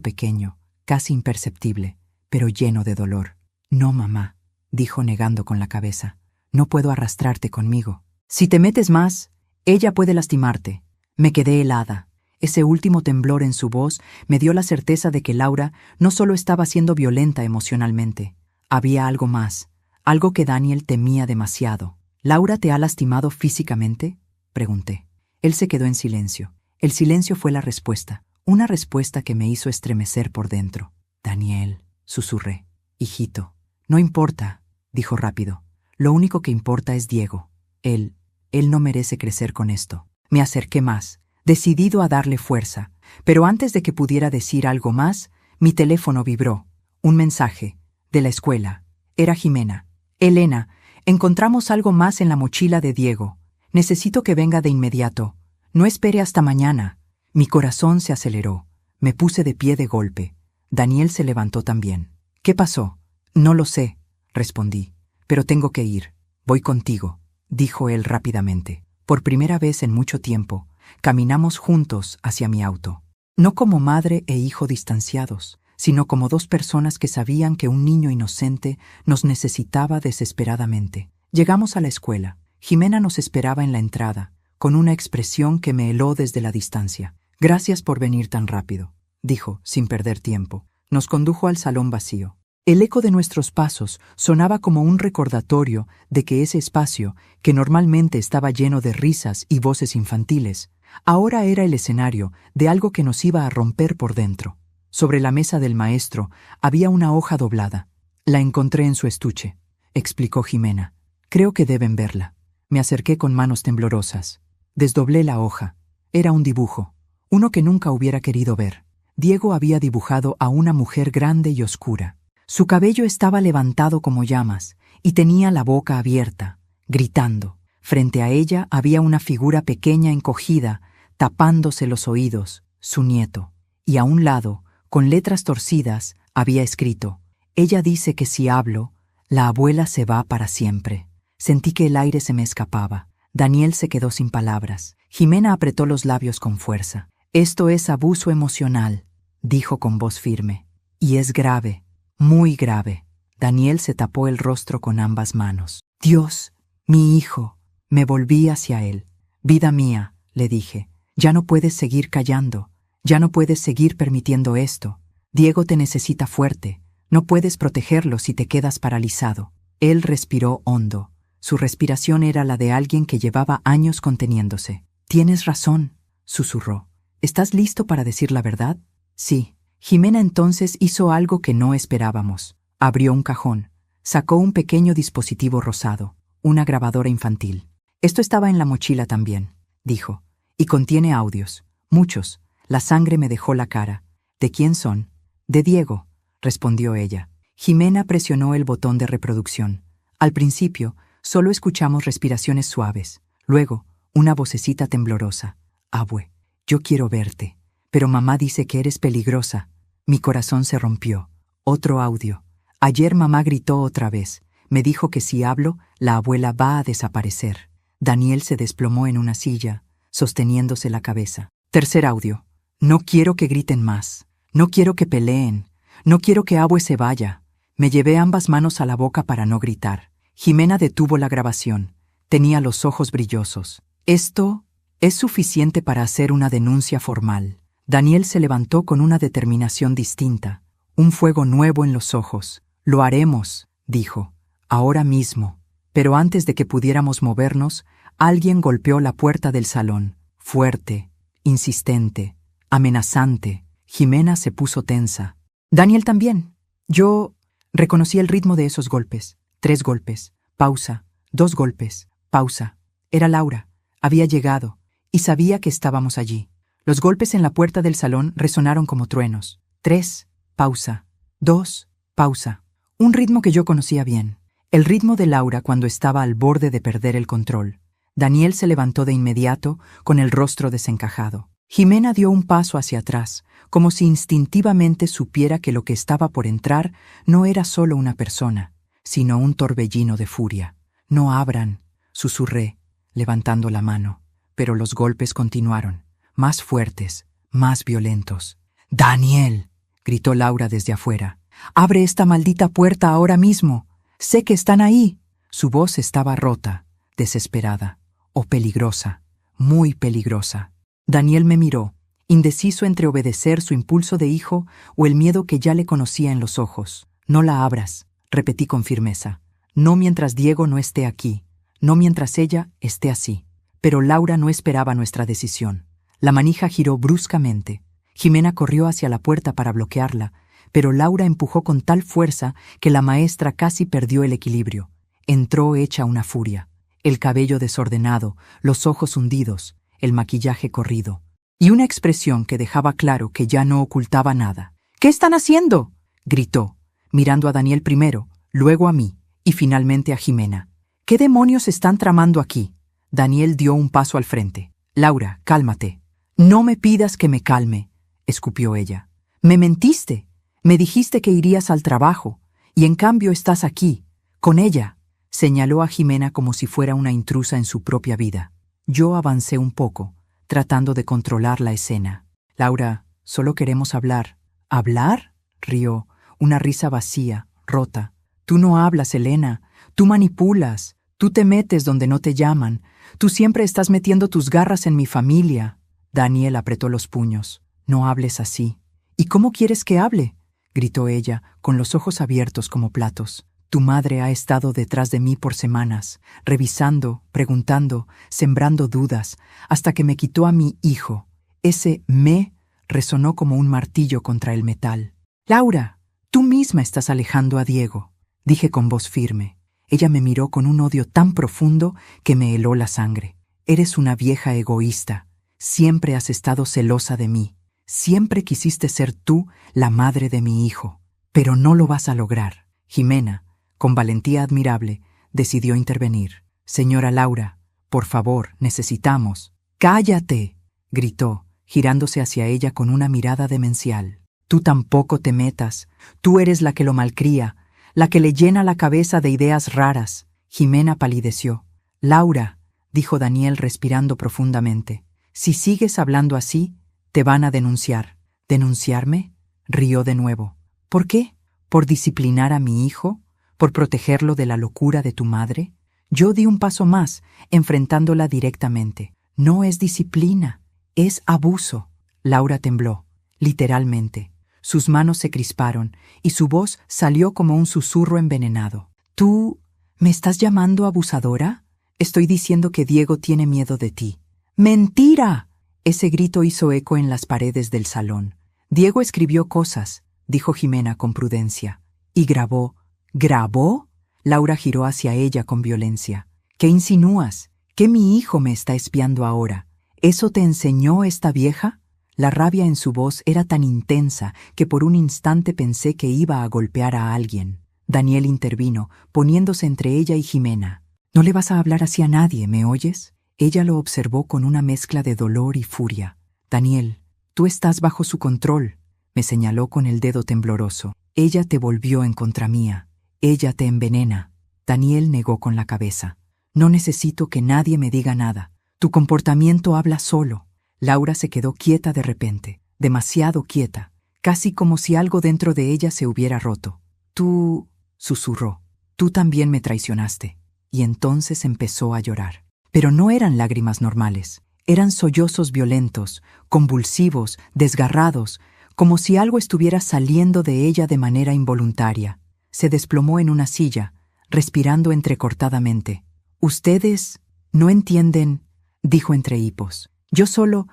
[SPEAKER 1] pequeño, casi imperceptible, pero lleno de dolor. No, mamá, dijo negando con la cabeza. No puedo arrastrarte conmigo. Si te metes más, ella puede lastimarte. Me quedé helada. Ese último temblor en su voz me dio la certeza de que Laura no solo estaba siendo violenta emocionalmente. Había algo más, algo que Daniel temía demasiado. ¿Laura te ha lastimado físicamente?, pregunté. Él se quedó en silencio. El silencio fue la respuesta, una respuesta que me hizo estremecer por dentro. Daniel, susurré. Hijito. No importa, dijo rápido. Lo único que importa es Diego. Él no merece crecer con esto. Me acerqué más, decidido a darle fuerza, pero antes de que pudiera decir algo más, mi teléfono vibró. Un mensaje, de la escuela. Era Jimena. Elena, encontramos algo más en la mochila de Diego. Necesito que venga de inmediato. No espere hasta mañana. Mi corazón se aceleró. Me puse de pie de golpe. Daniel se levantó también. ¿Qué pasó? No lo sé, respondí. Pero tengo que ir. Voy contigo, dijo él rápidamente. Por primera vez en mucho tiempo, caminamos juntos hacia mi auto. No como madre e hijo distanciados, sino como dos personas que sabían que un niño inocente nos necesitaba desesperadamente. Llegamos a la escuela. Jimena nos esperaba en la entrada, con una expresión que me heló desde la distancia. Gracias por venir tan rápido, dijo, sin perder tiempo. Nos condujo al salón vacío. El eco de nuestros pasos sonaba como un recordatorio de que ese espacio, que normalmente estaba lleno de risas y voces infantiles, ahora era el escenario de algo que nos iba a romper por dentro. Sobre la mesa del maestro había una hoja doblada. La encontré en su estuche, explicó Jimena. Creo que deben verla. Me acerqué con manos temblorosas. Desdoblé la hoja. Era un dibujo, uno que nunca hubiera querido ver. Diego había dibujado a una mujer grande y oscura. Su cabello estaba levantado como llamas y tenía la boca abierta, gritando. Frente a ella había una figura pequeña encogida, tapándose los oídos, su nieto. Y a un lado, con letras torcidas, había escrito: «Ella dice que si hablo, la abuela se va para siempre». Sentí que el aire se me escapaba. Daniel se quedó sin palabras. Jimena apretó los labios con fuerza. «Esto es abuso emocional», dijo con voz firme. «Y es grave, muy grave». Daniel se tapó el rostro con ambas manos. «Dios, mi hijo». Me volví hacia él. «Vida mía», le dije, «ya no puedes seguir callando. Ya no puedes seguir permitiendo esto. Diego te necesita fuerte. No puedes protegerlo si te quedas paralizado». Él respiró hondo. Su respiración era la de alguien que llevaba años conteniéndose. «Tienes razón», susurró. «¿Estás listo para decir la verdad?» «Sí». Jimena entonces hizo algo que no esperábamos. Abrió un cajón. Sacó un pequeño dispositivo rosado, una grabadora infantil. «Esto estaba en la mochila también», dijo. «Y contiene audios. Muchos. La sangre me dejó la cara». «¿De quién son?» «De Diego», respondió ella. Jimena presionó el botón de reproducción. Al principio, solo escuchamos respiraciones suaves. Luego, una vocecita temblorosa. «Abue, yo quiero verte. Pero mamá dice que eres peligrosa». Mi corazón se rompió. Otro audio. «Ayer mamá gritó otra vez. Me dijo que si hablo, la abuela va a desaparecer». Daniel se desplomó en una silla, sosteniéndose la cabeza. Tercer audio. «No quiero que griten más. No quiero que peleen. No quiero que Abue se vaya». Me llevé ambas manos a la boca para no gritar. Jimena detuvo la grabación. Tenía los ojos brillosos. «Esto es suficiente para hacer una denuncia formal». Daniel se levantó con una determinación distinta, un fuego nuevo en los ojos. «Lo haremos», dijo, «ahora mismo». Pero antes de que pudiéramos movernos, alguien golpeó la puerta del salón, fuerte, insistente, amenazante. Jimena se puso tensa. Daniel también. Yo reconocí el ritmo de esos golpes. 3 golpes, pausa, 2 golpes, pausa. Era Laura. Había llegado, y sabía que estábamos allí. Los golpes en la puerta del salón resonaron como truenos. 3, pausa, 2, pausa. Un ritmo que yo conocía bien. El ritmo de Laura cuando estaba al borde de perder el control. Daniel se levantó de inmediato, con el rostro desencajado. Jimena dio un paso hacia atrás, como si instintivamente supiera que lo que estaba por entrar no era solo una persona, sino un torbellino de furia. «No abran», susurré, levantando la mano, pero los golpes continuaron, más fuertes, más violentos. «¡Daniel!», gritó Laura desde afuera. «¡Abre esta maldita puerta ahora mismo! ¡Sé que están ahí!». Su voz estaba rota, desesperada, o peligrosa, muy peligrosa. Daniel me miró, indeciso entre obedecer su impulso de hijo o el miedo que ya le conocía en los ojos. «No la abras», repetí con firmeza. «No mientras Diego no esté aquí, no mientras ella esté así». Pero Laura no esperaba nuestra decisión. La manija giró bruscamente. Jimena corrió hacia la puerta para bloquearla, pero Laura empujó con tal fuerza que la maestra casi perdió el equilibrio. Entró hecha una furia, el cabello desordenado, los ojos hundidos, el maquillaje corrido, y una expresión que dejaba claro que ya no ocultaba nada. «¿Qué están haciendo?», gritó, mirando a Daniel primero, luego a mí, y finalmente a Jimena. «¿Qué demonios están tramando aquí?». Daniel dio un paso al frente. «Laura, cálmate». «No me pidas que me calme», escupió ella. «Me mentiste. Me dijiste que irías al trabajo, y en cambio estás aquí, con ella». Señaló a Jimena como si fuera una intrusa en su propia vida. Yo avancé un poco, tratando de controlar la escena. «Laura, solo queremos hablar». «¿Hablar?», rió, una risa vacía, rota. «Tú no hablas, Elena. Tú manipulas. Tú te metes donde no te llaman. Tú siempre estás metiendo tus garras en mi familia». Daniel apretó los puños. «No hables así». «¿Y cómo quieres que hable?», gritó ella, con los ojos abiertos como platos. «Tu madre ha estado detrás de mí por semanas, revisando, preguntando, sembrando dudas, hasta que me quitó a mi hijo». Ese «me» resonó como un martillo contra el metal. «Laura, tú misma estás alejando a Diego», dije con voz firme. Ella me miró con un odio tan profundo que me heló la sangre. «Eres una vieja egoísta. Siempre has estado celosa de mí. Siempre quisiste ser tú la madre de mi hijo. Pero no lo vas a lograr». Jimena, con valentía admirable, decidió intervenir. «Señora Laura, por favor, necesitamos». «¡Cállate!», gritó, girándose hacia ella con una mirada demencial. «Tú tampoco te metas. Tú eres la que lo malcría, la que le llena la cabeza de ideas raras». Jimena palideció. «Laura», dijo Daniel respirando profundamente, «si sigues hablando así, te van a denunciar». «¿Denunciarme?», rió de nuevo. «¿Por qué? ¿Por disciplinar a mi hijo? ¿Por protegerlo de la locura de tu madre?». Yo di un paso más, enfrentándola directamente. «No es disciplina, es abuso». Laura tembló, literalmente. Sus manos se crisparon y su voz salió como un susurro envenenado. «¿Tú me estás llamando abusadora? Estoy diciendo que Diego tiene miedo de ti». «¡Mentira!». Ese grito hizo eco en las paredes del salón. «Diego escribió cosas», dijo Jimena con prudencia. «Y grabó». «¿Grabó?». Laura giró hacia ella con violencia. «¿Qué insinúas? ¿Que mi hijo me está espiando ahora? ¿Eso te enseñó esta vieja?». La rabia en su voz era tan intensa que por un instante pensé que iba a golpear a alguien. Daniel intervino, poniéndose entre ella y Jimena. «No le vas a hablar así a nadie, ¿me oyes?». Ella lo observó con una mezcla de dolor y furia. «Daniel, tú estás bajo su control», me señaló con el dedo tembloroso. «Ella te volvió en contra mía. Ella te envenena». Daniel negó con la cabeza. «No necesito que nadie me diga nada. Tu comportamiento habla solo». Laura se quedó quieta de repente, demasiado quieta, casi como si algo dentro de ella se hubiera roto. «Tú», susurró, «tú también me traicionaste». Y entonces empezó a llorar. Pero no eran lágrimas normales, eran sollozos violentos, convulsivos, desgarrados, como si algo estuviera saliendo de ella de manera involuntaria. Se desplomó en una silla, respirando entrecortadamente. «Ustedes no entienden», dijo entre hipos. Yo solo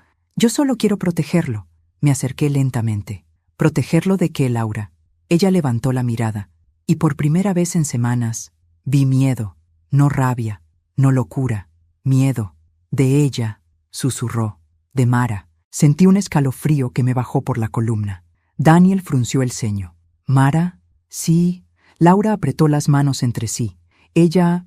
[SPEAKER 1] quiero protegerlo». Me acerqué lentamente. «¿Protegerlo de qué, Laura?». Ella levantó la mirada, y por primera vez en semanas vi miedo, no rabia, no locura, miedo. «De ella», susurró, «de Mara». Sentí un escalofrío que me bajó por la columna. Daniel frunció el ceño. «¿Mara?». «Sí». Laura apretó las manos entre sí. Ella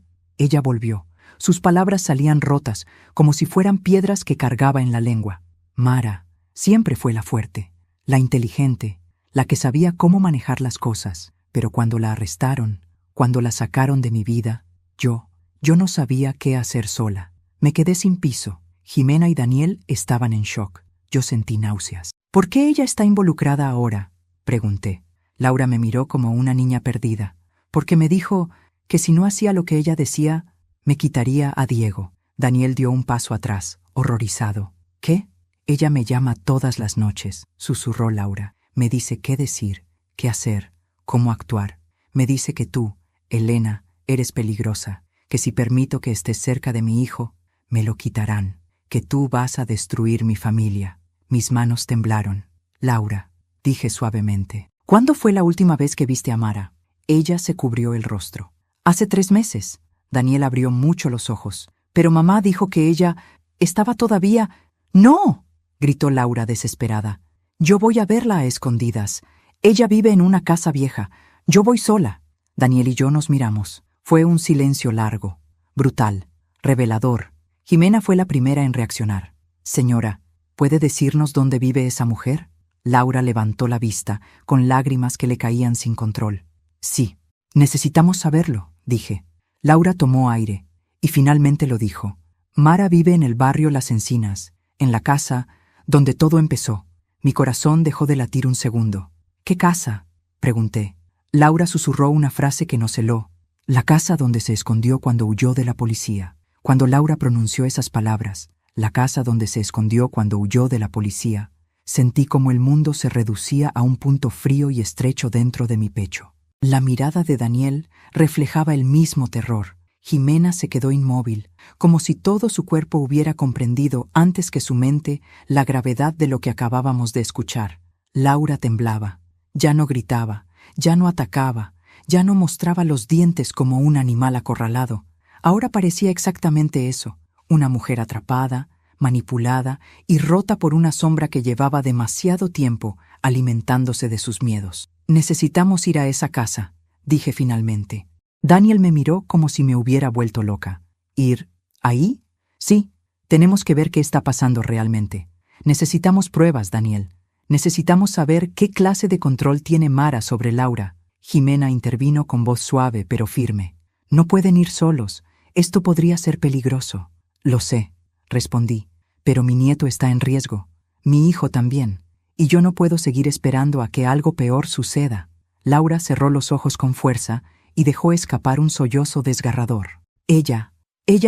[SPEAKER 1] volvió. Sus palabras salían rotas, como si fueran piedras que cargaba en la lengua. Mara siempre fue la fuerte, la inteligente, la que sabía cómo manejar las cosas, pero cuando la arrestaron, cuando la sacaron de mi vida, yo no sabía qué hacer sola. Me quedé sin piso. Jimena y Daniel estaban en shock. Yo sentí náuseas. ¿Por qué ella está involucrada ahora?, pregunté. Laura me miró como una niña perdida, porque me dijo que si no hacía lo que ella decía, me quitaría a Diego. Daniel dio un paso atrás, horrorizado. ¿Qué? Ella me llama todas las noches, susurró Laura. Me dice qué decir, qué hacer, cómo actuar. Me dice que tú, Elena, eres peligrosa, que si permito que estés cerca de mi hijo, me lo quitarán, que tú vas a destruir mi familia. Mis manos temblaron. Laura, dije suavemente, ¿cuándo fue la última vez que viste a Mara? Ella se cubrió el rostro. Hace 3 meses. Daniel abrió mucho los ojos. Pero mamá dijo que ella estaba todavía... ¡No!, gritó Laura desesperada. Yo voy a verla a escondidas. Ella vive en una casa vieja. Yo voy sola. Daniel y yo nos miramos. Fue un silencio largo, brutal, revelador. Jimena fue la primera en reaccionar. Señora, ¿puede decirnos dónde vive esa mujer? Laura levantó la vista, con lágrimas que le caían sin control. Sí, necesitamos saberlo, dije. Laura tomó aire, y finalmente lo dijo. Mara vive en el barrio Las Encinas, en la casa donde todo empezó. Mi corazón dejó de latir un segundo. ¿Qué casa?, pregunté. Laura susurró una frase que nos heló. La casa donde se escondió cuando huyó de la policía. Cuando Laura pronunció esas palabras, la casa donde se escondió cuando huyó de la policía, sentí como el mundo se reducía a un punto frío y estrecho dentro de mi pecho. La mirada de Daniel reflejaba el mismo terror. Jimena se quedó inmóvil, como si todo su cuerpo hubiera comprendido antes que su mente la gravedad de lo que acabábamos de escuchar. Laura temblaba. Ya no gritaba, ya no atacaba, ya no mostraba los dientes como un animal acorralado. Ahora parecía exactamente eso, una mujer atrapada, manipulada y rota por una sombra que llevaba demasiado tiempo alimentándose de sus miedos. Necesitamos ir a esa casa, dije finalmente. Daniel me miró como si me hubiera vuelto loca. ¿Ir ahí? Sí, tenemos que ver qué está pasando realmente. Necesitamos pruebas, Daniel. Necesitamos saber qué clase de control tiene Mara sobre Laura. Jimena intervino con voz suave pero firme. No pueden ir solos. Esto podría ser peligroso. Lo sé, respondí, pero mi nieto está en riesgo. Mi hijo también. Y yo no puedo seguir esperando a que algo peor suceda. Laura cerró los ojos con fuerza y dejó escapar un sollozo desgarrador. Ella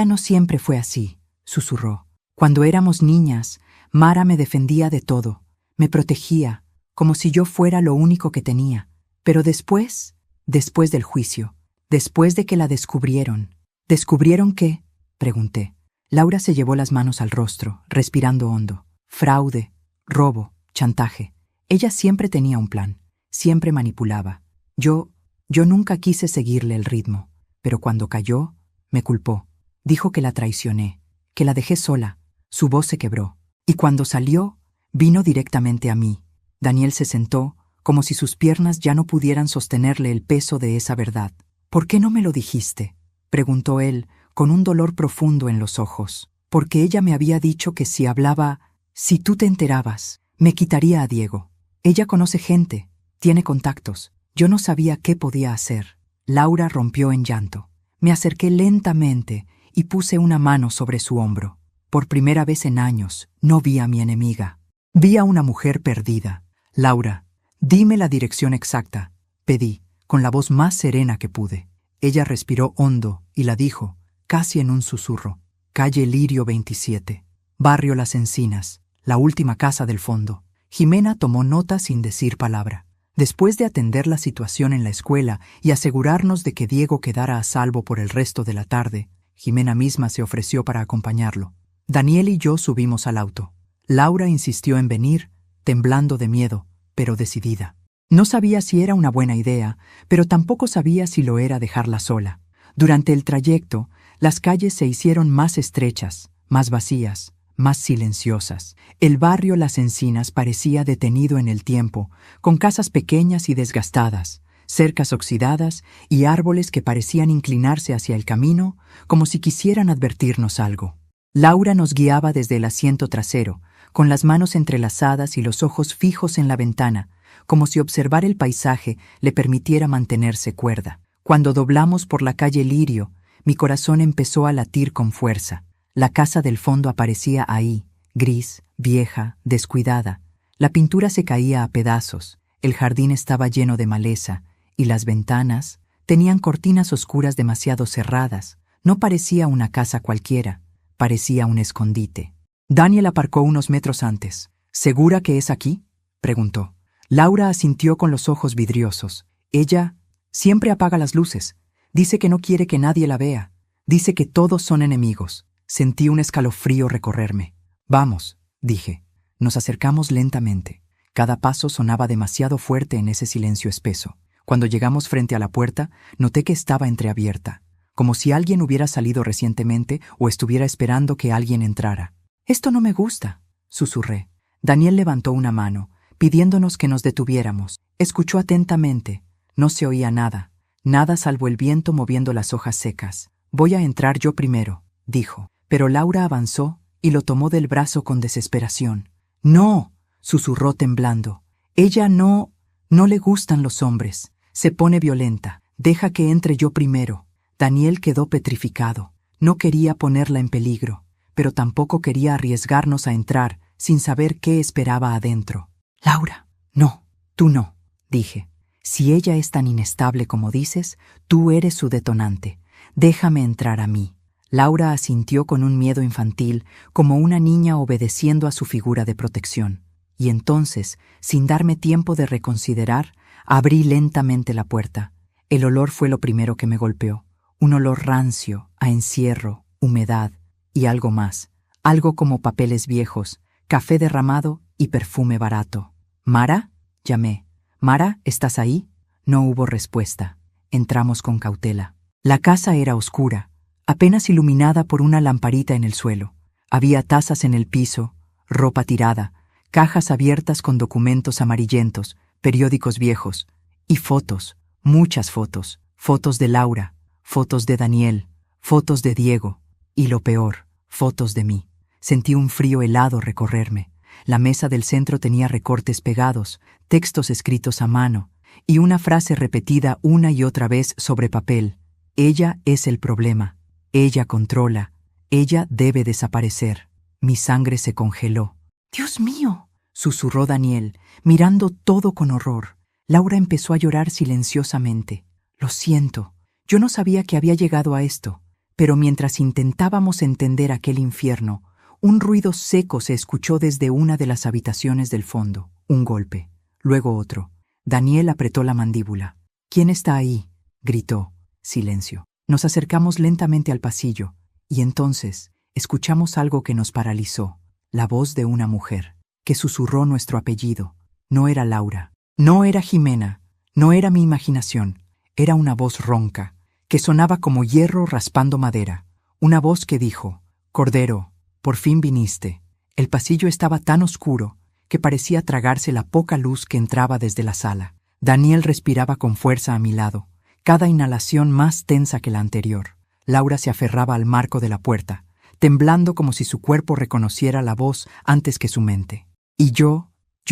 [SPEAKER 1] no siempre fue así, susurró. Cuando éramos niñas, Mara me defendía de todo. Me protegía, como si yo fuera lo único que tenía. Pero después del juicio, después de que la descubrieron. ¿Descubrieron qué?, pregunté. Laura se llevó las manos al rostro, respirando hondo. Fraude, robo, chantaje. Ella siempre tenía un plan, siempre manipulaba. Yo nunca quise seguirle el ritmo, pero cuando cayó, me culpó. Dijo que la traicioné, que la dejé sola. Su voz se quebró. Y cuando salió, vino directamente a mí. Daniel se sentó, como si sus piernas ya no pudieran sostenerle el peso de esa verdad. ¿Por qué no me lo dijiste?, preguntó él, con un dolor profundo en los ojos. Porque ella me había dicho que si tú te enterabas, me quitaría a Diego. Ella conoce gente, tiene contactos. Yo no sabía qué podía hacer. Laura rompió en llanto. Me acerqué lentamente y puse una mano sobre su hombro. Por primera vez en años, no vi a mi enemiga. Vi a una mujer perdida. Laura, dime la dirección exacta, pedí, con la voz más serena que pude. Ella respiró hondo y la dijo, casi en un susurro. Calle Lirio 27, barrio Las Encinas, la última casa del fondo. Jimena tomó nota sin decir palabra. Después de atender la situación en la escuela y asegurarnos de que Diego quedara a salvo por el resto de la tarde, Jimena misma se ofreció para acompañarlo. Daniel y yo subimos al auto. Laura insistió en venir, temblando de miedo, pero decidida. No sabía si era una buena idea, pero tampoco sabía si lo era dejarla sola. Durante el trayecto, las calles se hicieron más estrechas, más vacías, más silenciosas. El barrio Las Encinas parecía detenido en el tiempo, con casas pequeñas y desgastadas, cercas oxidadas y árboles que parecían inclinarse hacia el camino como si quisieran advertirnos algo. Laura nos guiaba desde el asiento trasero, con las manos entrelazadas y los ojos fijos en la ventana, como si observar el paisaje le permitiera mantenerse cuerda. Cuando doblamos por la calle Lirio, mi corazón empezó a latir con fuerza. La casa del fondo aparecía ahí, gris, vieja, descuidada. La pintura se caía a pedazos, el jardín estaba lleno de maleza, y las ventanas tenían cortinas oscuras demasiado cerradas. No parecía una casa cualquiera, parecía un escondite. Daniel aparcó unos metros antes. ¿Segura que es aquí?, preguntó. Laura asintió con los ojos vidriosos. Ella siempre apaga las luces. Dice que no quiere que nadie la vea. Dice que todos son enemigos. Sentí un escalofrío recorrerme. Vamos, dije. Nos acercamos lentamente. Cada paso sonaba demasiado fuerte en ese silencio espeso. Cuando llegamos frente a la puerta, noté que estaba entreabierta, como si alguien hubiera salido recientemente o estuviera esperando que alguien entrara. «Esto no me gusta», susurré. Daniel levantó una mano, pidiéndonos que nos detuviéramos. Escuchó atentamente. No se oía nada, nada salvo el viento moviendo las hojas secas. «Voy a entrar yo primero», dijo. Pero Laura avanzó y lo tomó del brazo con desesperación. «No», susurró temblando. «Ella no le gustan los hombres. Se pone violenta. Deja que entre yo primero». Daniel quedó petrificado. No quería ponerla en peligro, pero tampoco quería arriesgarnos a entrar sin saber qué esperaba adentro. «Laura, no, tú no», dije. «Si ella es tan inestable como dices, tú eres su detonante. Déjame entrar a mí». Laura asintió con un miedo infantil, como una niña obedeciendo a su figura de protección. Y entonces, sin darme tiempo de reconsiderar, abrí lentamente la puerta. El olor fue lo primero que me golpeó. Un olor rancio, a encierro, humedad y algo más. Algo como papeles viejos, café derramado y perfume barato. «¿Mara?», llamé. «Mara, ¿estás ahí?». No hubo respuesta. Entramos con cautela. La casa era oscura, apenas iluminada por una lamparita en el suelo. Había tazas en el piso, ropa tirada, cajas abiertas con documentos amarillentos, periódicos viejos, y fotos, muchas fotos, fotos de Laura, fotos de Daniel, fotos de Diego, y lo peor, fotos de mí. Sentí un frío helado recorrerme. La mesa del centro tenía recortes pegados, textos escritos a mano, y una frase repetida una y otra vez sobre papel. «Ella es el problema. Ella controla. Ella debe desaparecer». Mi sangre se congeló. «¡Dios mío!», susurró Daniel, mirando todo con horror. Laura empezó a llorar silenciosamente. «Lo siento. Yo no sabía que había llegado a esto». Pero mientras intentábamos entender aquel infierno, un ruido seco se escuchó desde una de las habitaciones del fondo. Un golpe, luego otro. Daniel apretó la mandíbula. «¿Quién está ahí?», gritó. Silencio. Nos acercamos lentamente al pasillo, y entonces escuchamos algo que nos paralizó. La voz de una mujer, que susurró nuestro apellido. No era Laura, no era Jimena, no era mi imaginación. Era una voz ronca, que sonaba como hierro raspando madera. Una voz que dijo: «Cordero, por fin viniste». El pasillo estaba tan oscuro que parecía tragarse la poca luz que entraba desde la sala. Daniel respiraba con fuerza a mi lado, cada inhalación más tensa que la anterior. Laura se aferraba al marco de la puerta, temblando como si su cuerpo reconociera la voz antes que su mente. Y yo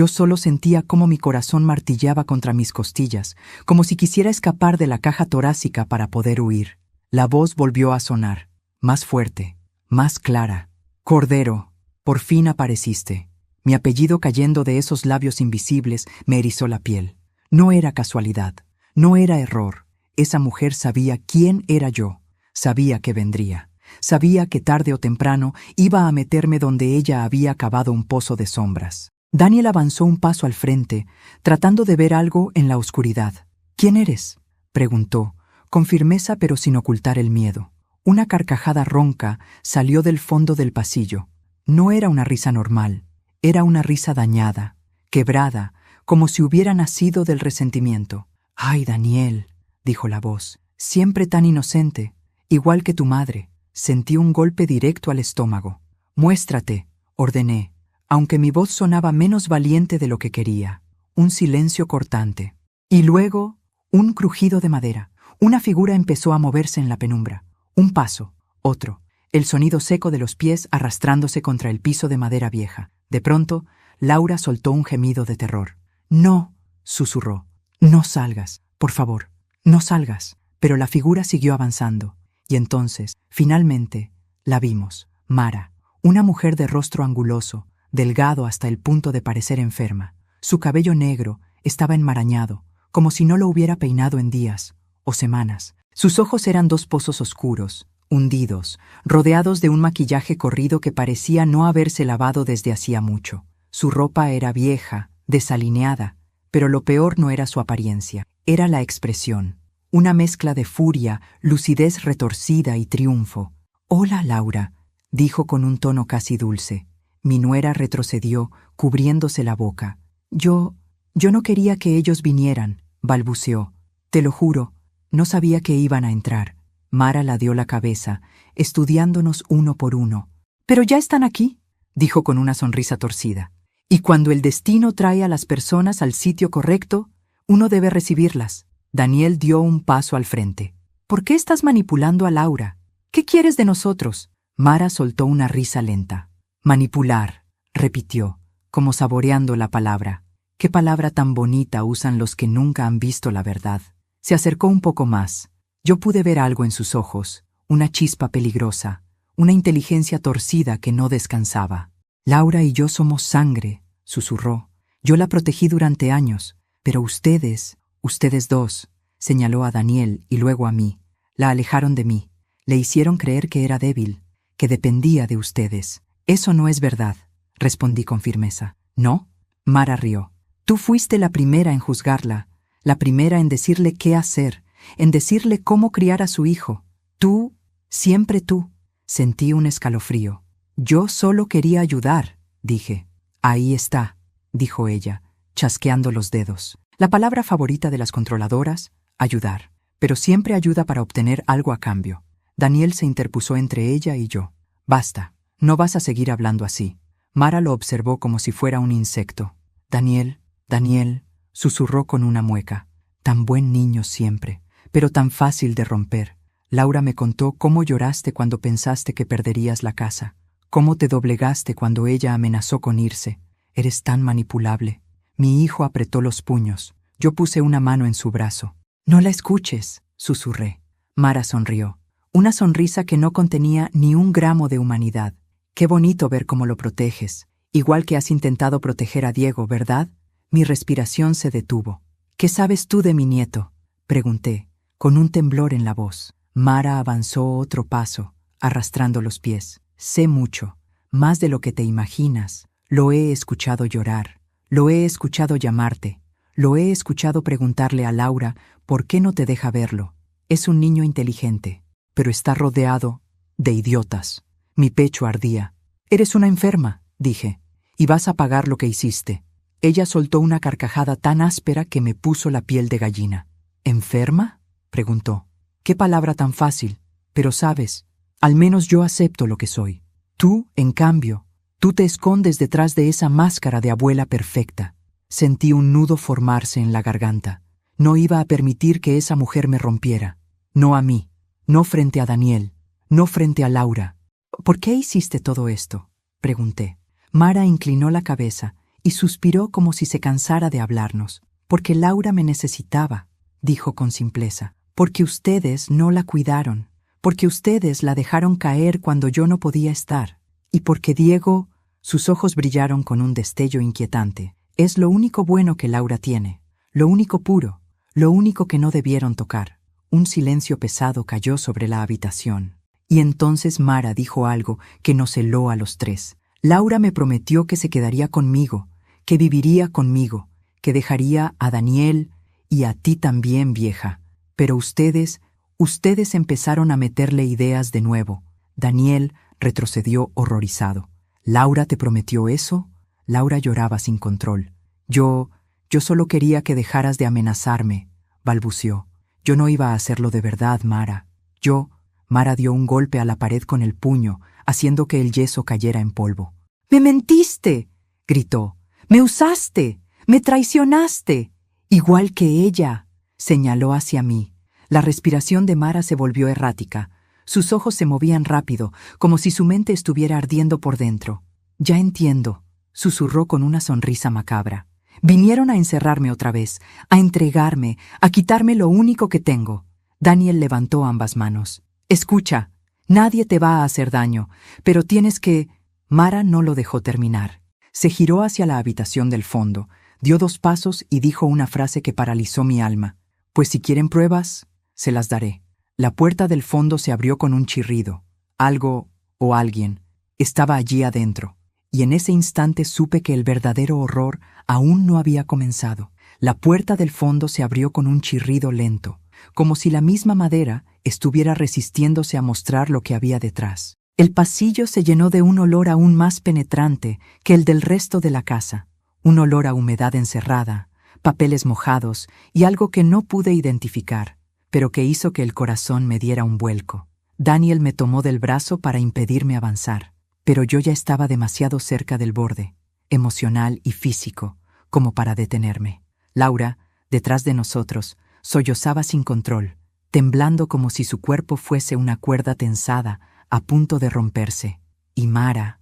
[SPEAKER 1] solo sentía cómo mi corazón martilleaba contra mis costillas, como si quisiera escapar de la caja torácica para poder huir. La voz volvió a sonar, más fuerte, más clara. «Cordero, por fin apareciste». Mi apellido cayendo de esos labios invisibles me erizó la piel. No era casualidad, no era error. Esa mujer sabía quién era yo, sabía que vendría. Sabía que tarde o temprano iba a meterme donde ella había cavado un pozo de sombras. Daniel avanzó un paso al frente, tratando de ver algo en la oscuridad. «¿Quién eres?», preguntó, con firmeza pero sin ocultar el miedo. Una carcajada ronca salió del fondo del pasillo. No era una risa normal, era una risa dañada, quebrada, como si hubiera nacido del resentimiento. «Ay, Daniel», dijo la voz, «siempre tan inocente, igual que tu madre». Sentí un golpe directo al estómago. «Muéstrate», ordené, aunque mi voz sonaba menos valiente de lo que quería. Un silencio cortante. Y luego, un crujido de madera. Una figura empezó a moverse en la penumbra. Un paso, otro. el sonido seco de los pies arrastrándose contra el piso de madera vieja. De pronto, Laura soltó un gemido de terror. «No», susurró. «No salgas, por favor, no salgas». Pero la figura siguió avanzando, y entonces, finalmente, la vimos. Mara, una mujer de rostro anguloso, delgado hasta el punto de parecer enferma. Su cabello negro estaba enmarañado, como si no lo hubiera peinado en días o semanas. Sus ojos eran dos pozos oscuros, hundidos, rodeados de un maquillaje corrido que parecía no haberse lavado desde hacía mucho. Su ropa era vieja, desalineada, pero lo peor no era su apariencia, era la expresión. Una mezcla de furia, lucidez retorcida y triunfo. «Hola, Laura», dijo con un tono casi dulce. Mi nuera retrocedió, cubriéndose la boca. Yo no quería que ellos vinieran», balbuceó. «Te lo juro, no sabía que iban a entrar». Mara ladeó la cabeza, estudiándonos uno por uno. «Pero ya están aquí», dijo con una sonrisa torcida. «Y cuando el destino trae a las personas al sitio correcto, uno debe recibirlas». Daniel dio un paso al frente. «¿Por qué estás manipulando a Laura? ¿Qué quieres de nosotros?» Mara soltó una risa lenta. «Manipular», repitió, como saboreando la palabra. «Qué palabra tan bonita usan los que nunca han visto la verdad». Se acercó un poco más. Yo pude ver algo en sus ojos, una chispa peligrosa, una inteligencia torcida que no descansaba. «Laura y yo somos sangre», susurró. «Yo la protegí durante años, pero ustedes dos», señaló a Daniel y luego a mí. «La alejaron de mí. Le hicieron creer que era débil, que dependía de ustedes». «Eso no es verdad», respondí con firmeza. «¿No?» Mara rió. «Tú fuiste la primera en juzgarla, la primera en decirle qué hacer, en decirle cómo criar a su hijo. Tú, siempre tú». Sentí un escalofrío. «Yo solo quería ayudar», dije. «Ahí está», dijo ella, chasqueando los dedos. La palabra favorita de las controladoras, ayudar, pero siempre ayuda para obtener algo a cambio. Daniel se interpuso entre ella y yo. «Basta, no vas a seguir hablando así». Mara lo observó como si fuera un insecto. «Daniel, susurró con una mueca. «Tan buen niño siempre, pero tan fácil de romper. Laura me contó cómo lloraste cuando pensaste que perderías la casa, cómo te doblegaste cuando ella amenazó con irse. Eres tan manipulable». Mi hijo apretó los puños. Yo puse una mano en su brazo. «No la escuches», susurré. Mara sonrió. Una sonrisa que no contenía ni un gramo de humanidad. «Qué bonito ver cómo lo proteges. Igual que has intentado proteger a Diego, ¿verdad?» Mi respiración se detuvo. «¿Qué sabes tú de mi nieto?», pregunté, con un temblor en la voz. Mara avanzó otro paso, arrastrando los pies. «Sé mucho, más de lo que te imaginas. Lo he escuchado llorar. Lo he escuchado llamarte. Lo he escuchado preguntarle a Laura por qué no te deja verlo. Es un niño inteligente, pero está rodeado de idiotas». Mi pecho ardía. «Eres una enferma», dije, «y vas a pagar lo que hiciste». Ella soltó una carcajada tan áspera que me puso la piel de gallina. «¿Enferma?», preguntó. «Qué palabra tan fácil. Pero sabes, al menos yo acepto lo que soy. Tú, en cambio, tú te escondes detrás de esa máscara de abuela perfecta». Sentí un nudo formarse en la garganta. No iba a permitir que esa mujer me rompiera. No a mí, no frente a Daniel, no frente a Laura. «¿Por qué hiciste todo esto?», pregunté. Mara inclinó la cabeza y suspiró como si se cansara de hablarnos. «Porque Laura me necesitaba», dijo con simpleza. «Porque ustedes no la cuidaron. Porque ustedes la dejaron caer cuando yo no podía estar. Y porque Diego...» Sus ojos brillaron con un destello inquietante. «Es lo único bueno que Laura tiene. Lo único puro. Lo único que no debieron tocar». Un silencio pesado cayó sobre la habitación. Y entonces Mara dijo algo que nos heló a los tres. «Laura me prometió que se quedaría conmigo, que viviría conmigo, que dejaría a Daniel y a ti también, vieja. Pero ustedes empezaron a meterle ideas de nuevo». Daniel retrocedió horrorizado. «¿Laura te prometió eso?». Laura lloraba sin control. Yo solo quería que dejaras de amenazarme», balbuceó. «Yo no iba a hacerlo de verdad, Mara. Mara dio un golpe a la pared con el puño, haciendo que el yeso cayera en polvo. «¡Me mentiste!», gritó. «¡Me usaste! ¡Me traicionaste!». «Igual que ella», señaló hacia mí. La respiración de Mara se volvió errática. Sus ojos se movían rápido, como si su mente estuviera ardiendo por dentro. «Ya entiendo», susurró con una sonrisa macabra. «Vinieron a encerrarme otra vez, a entregarme, a quitarme lo único que tengo». Daniel levantó ambas manos. «Escucha, nadie te va a hacer daño, pero tienes que...» Mara no lo dejó terminar. Se giró hacia la habitación del fondo, dio 2 pasos y dijo una frase que paralizó mi alma. «Pues si quieren pruebas, se las daré». La puerta del fondo se abrió con un chirrido. Algo, o alguien, estaba allí adentro, y en ese instante supe que el verdadero horror aún no había comenzado. La puerta del fondo se abrió con un chirrido lento, como si la misma madera estuviera resistiéndose a mostrar lo que había detrás. El pasillo se llenó de un olor aún más penetrante que el del resto de la casa, un olor a humedad encerrada, papeles mojados y algo que no pude identificar, pero que hizo que el corazón me diera un vuelco. Daniel me tomó del brazo para impedirme avanzar, pero yo ya estaba demasiado cerca del borde, emocional y físico, como para detenerme. Laura, detrás de nosotros, sollozaba sin control, temblando como si su cuerpo fuese una cuerda tensada, a punto de romperse. Y Mara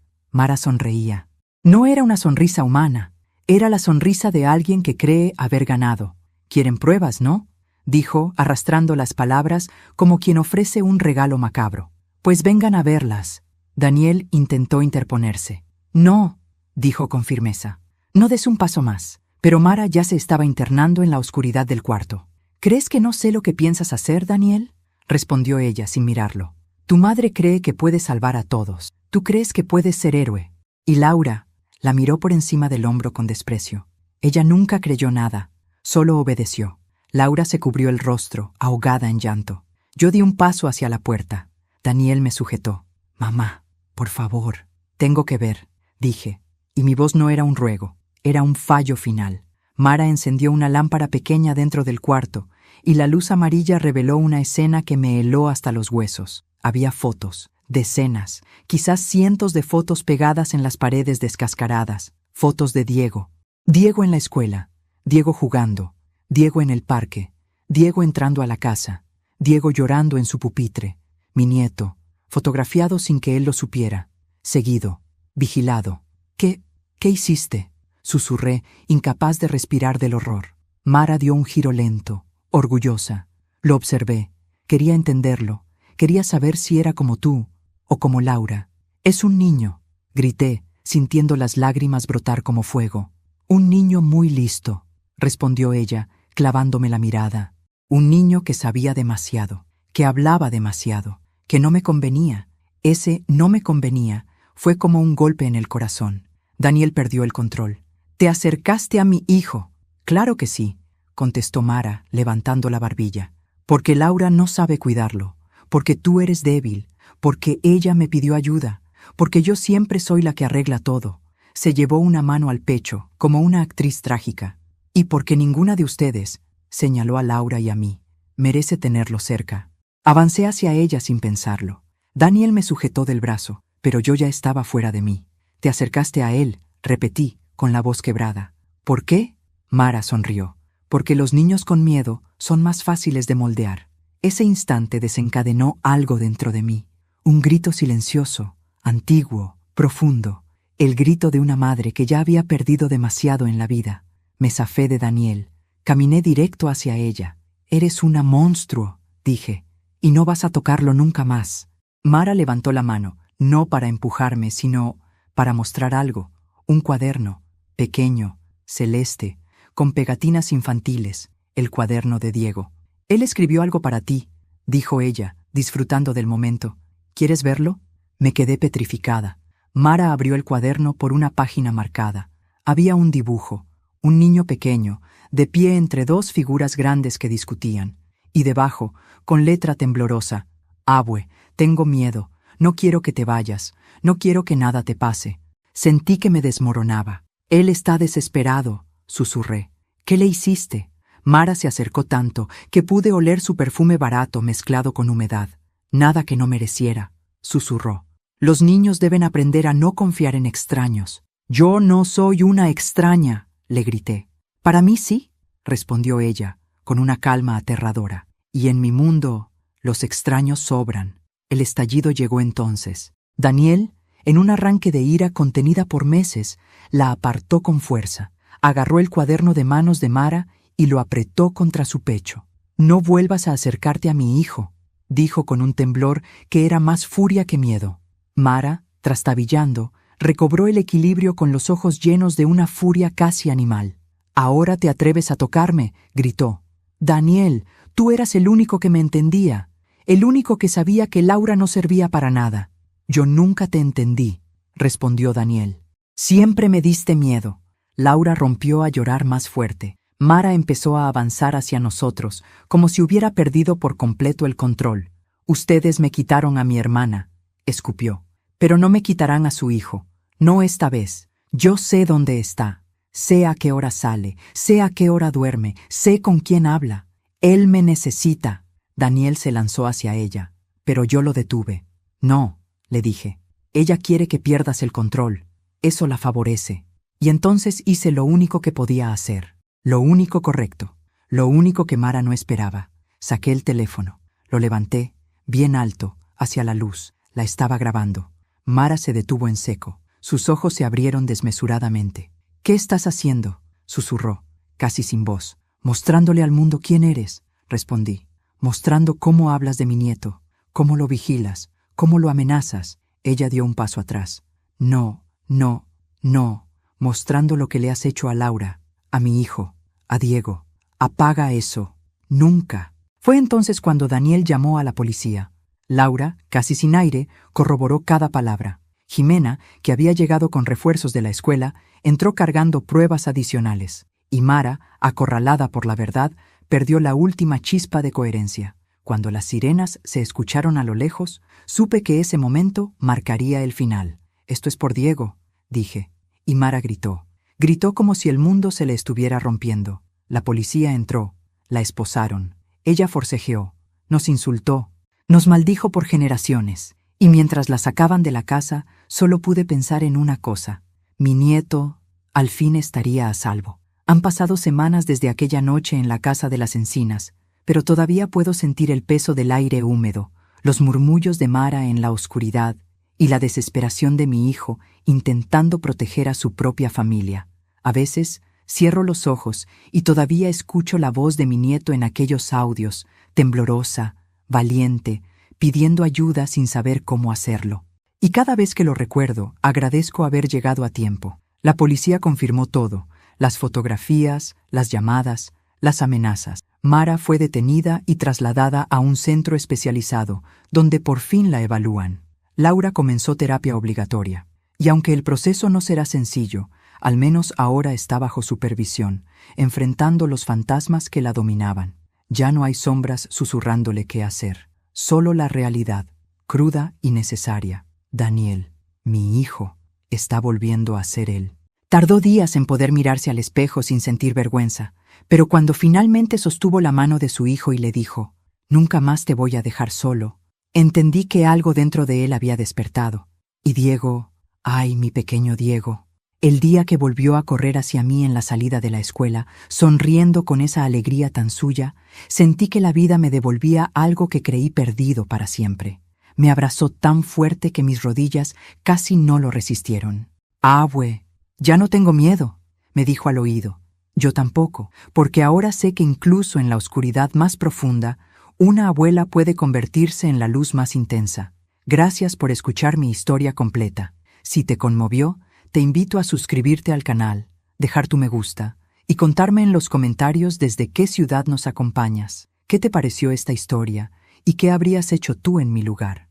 [SPEAKER 1] sonreía. No era una sonrisa humana, era la sonrisa de alguien que cree haber ganado. «¿Quieren pruebas, no?», dijo, arrastrando las palabras como quien ofrece un regalo macabro. «Pues vengan a verlas». Daniel intentó interponerse. «No», dijo con firmeza. «No des un paso más». Pero Mara ya se estaba internando en la oscuridad del cuarto. «¿Crees que no sé lo que piensas hacer, Daniel?», respondió ella sin mirarlo. «Tu madre cree que puedes salvar a todos. Tú crees que puedes ser héroe». Y Laura la miró por encima del hombro con desprecio. Ella nunca creyó nada, solo obedeció. Laura se cubrió el rostro, ahogada en llanto. Yo di un paso hacia la puerta. Daniel me sujetó. «Mamá, por favor». «Tengo que ver», dije, y mi voz no era un ruego, era un fallo final. Mara encendió una lámpara pequeña dentro del cuarto, y la luz amarilla reveló una escena que me heló hasta los huesos. Había fotos, decenas, quizás cientos de fotos pegadas en las paredes descascaradas. Fotos de Diego. Diego en la escuela, Diego jugando, Diego en el parque, Diego entrando a la casa, Diego llorando en su pupitre, mi nieto, fotografiado sin que él lo supiera, seguido, vigilado. ¿Qué hiciste?», susurré, incapaz de respirar del horror. Mara dio un giro lento, orgullosa. Lo observé, quería entenderlo, quería saber si era como tú o como Laura. «Es un niño», grité, sintiendo las lágrimas brotar como fuego. «Un niño muy listo», respondió ella, clavándome la mirada. «Un niño que sabía demasiado, que hablaba demasiado, que no me convenía». Ese «no me convenía» fue como un golpe en el corazón. Daniel perdió el control. «¿Te acercaste a mi hijo?». «Claro que sí», contestó Mara, levantando la barbilla. «Porque Laura no sabe cuidarlo, porque tú eres débil, porque ella me pidió ayuda, porque yo siempre soy la que arregla todo». Se llevó una mano al pecho, como una actriz trágica. «Y porque ninguna de ustedes», señaló a Laura y a mí, «merece tenerlo cerca». Avancé hacia ella sin pensarlo. Daniel me sujetó del brazo, pero yo ya estaba fuera de mí. «Te acercaste a él», repetí, con la voz quebrada. «¿Por qué?». Mara sonrió. «Porque los niños con miedo son más fáciles de moldear». Ese instante desencadenó algo dentro de mí. Un grito silencioso, antiguo, profundo. El grito de una madre que ya había perdido demasiado en la vida. Me zafé de Daniel. Caminé directo hacia ella. «Eres una monstruo», dije, «y no vas a tocarlo nunca más». Mara levantó la mano, no para empujarme, sino para mostrar algo. Un cuaderno, pequeño, celeste, con pegatinas infantiles, el cuaderno de Diego. «Él escribió algo para ti», dijo ella, disfrutando del momento. «¿Quieres verlo?». Me quedé petrificada. Mara abrió el cuaderno por una página marcada. Había un dibujo, un niño pequeño, de pie entre 2 figuras grandes que discutían, y debajo, con letra temblorosa: «Abue, tengo miedo, no quiero que te vayas, no quiero que nada te pase». Sentí que me desmoronaba. «Él está desesperado», susurré. «¿Qué le hiciste?». Mara se acercó tanto que pude oler su perfume barato mezclado con humedad. «Nada que no mereciera», susurró. «Los niños deben aprender a no confiar en extraños». «Yo no soy una extraña», le grité. «Para mí sí», respondió ella, con una calma aterradora. «Y en mi mundo, los extraños sobran». El estallido llegó entonces. Daniel, en un arranque de ira contenida por meses, la apartó con fuerza, agarró el cuaderno de manos de Mara y lo apretó contra su pecho. «No vuelvas a acercarte a mi hijo», dijo con un temblor que era más furia que miedo. Mara, trastabillando, recobró el equilibrio con los ojos llenos de una furia casi animal. «Ahora te atreves a tocarme», gritó. «Daniel, tú eras el único que me entendía, el único que sabía que Laura no servía para nada». «Yo nunca te entendí», respondió Daniel. «Siempre me diste miedo». Laura rompió a llorar más fuerte. Mara empezó a avanzar hacia nosotros, como si hubiera perdido por completo el control. «Ustedes me quitaron a mi hermana», escupió. «Pero no me quitarán a su hijo. No esta vez. Yo sé dónde está. Sé a qué hora sale, sé a qué hora duerme, sé con quién habla. Él me necesita». Daniel se lanzó hacia ella, pero yo lo detuve. «No», le dije. «Ella quiere que pierdas el control. Eso la favorece». Y entonces hice lo único que podía hacer. Lo único correcto. Lo único que Mara no esperaba. Saqué el teléfono. Lo levanté, bien alto, hacia la luz. La estaba grabando. Mara se detuvo en seco. Sus ojos se abrieron desmesuradamente. «¿Qué estás haciendo?», susurró, casi sin voz. «Mostrándole al mundo quién eres», respondí. «Mostrando cómo hablas de mi nieto, cómo lo vigilas, cómo lo amenazas». Ella dio un paso atrás. «No, no, no. Mostrando lo que le has hecho a Laura, a mi hijo, a Diego. Apaga eso. Nunca». Fue entonces cuando Daniel llamó a la policía. Laura, casi sin aire, corroboró cada palabra. Jimena, que había llegado con refuerzos de la escuela, entró cargando pruebas adicionales. Y Mara, acorralada por la verdad, perdió la última chispa de coherencia. Cuando las sirenas se escucharon a lo lejos, supe que ese momento marcaría el final. «Esto es por Diego», dije. Y Mara gritó. Gritó como si el mundo se le estuviera rompiendo. La policía entró. La esposaron. Ella forcejeó. Nos insultó. Nos maldijo por generaciones. Y mientras la sacaban de la casa, solo pude pensar en una cosa. Mi nieto, al fin estaría a salvo. Han pasado semanas desde aquella noche en la casa de las encinas, pero todavía puedo sentir el peso del aire húmedo, los murmullos de Mara en la oscuridad y la desesperación de mi hijo intentando proteger a su propia familia. A veces cierro los ojos y todavía escucho la voz de mi nieto en aquellos audios, temblorosa, valiente, pidiendo ayuda sin saber cómo hacerlo. Y cada vez que lo recuerdo, agradezco haber llegado a tiempo. La policía confirmó todo: las fotografías, las llamadas, las amenazas. Mara fue detenida y trasladada a un centro especializado, donde por fin la evalúan. Laura comenzó terapia obligatoria. Y aunque el proceso no será sencillo, al menos ahora está bajo supervisión, enfrentando los fantasmas que la dominaban. Ya no hay sombras susurrándole qué hacer. Solo la realidad, cruda y necesaria. Daniel, mi hijo, está volviendo a ser él. Tardó días en poder mirarse al espejo sin sentir vergüenza, pero cuando finalmente sostuvo la mano de su hijo y le dijo: «Nunca más te voy a dejar solo», entendí que algo dentro de él había despertado. Y Diego, ay, mi pequeño Diego, el día que volvió a correr hacia mí en la salida de la escuela, sonriendo con esa alegría tan suya, sentí que la vida me devolvía algo que creí perdido para siempre. Me abrazó tan fuerte que mis rodillas casi no lo resistieron. «Abue, ya no tengo miedo», me dijo al oído. Yo tampoco, porque ahora sé que incluso en la oscuridad más profunda, una abuela puede convertirse en la luz más intensa. Gracias por escuchar mi historia completa. Si te conmovió, te invito a suscribirte al canal, dejar tu me gusta y contarme en los comentarios desde qué ciudad nos acompañas. ¿Qué te pareció esta historia y qué habrías hecho tú en mi lugar?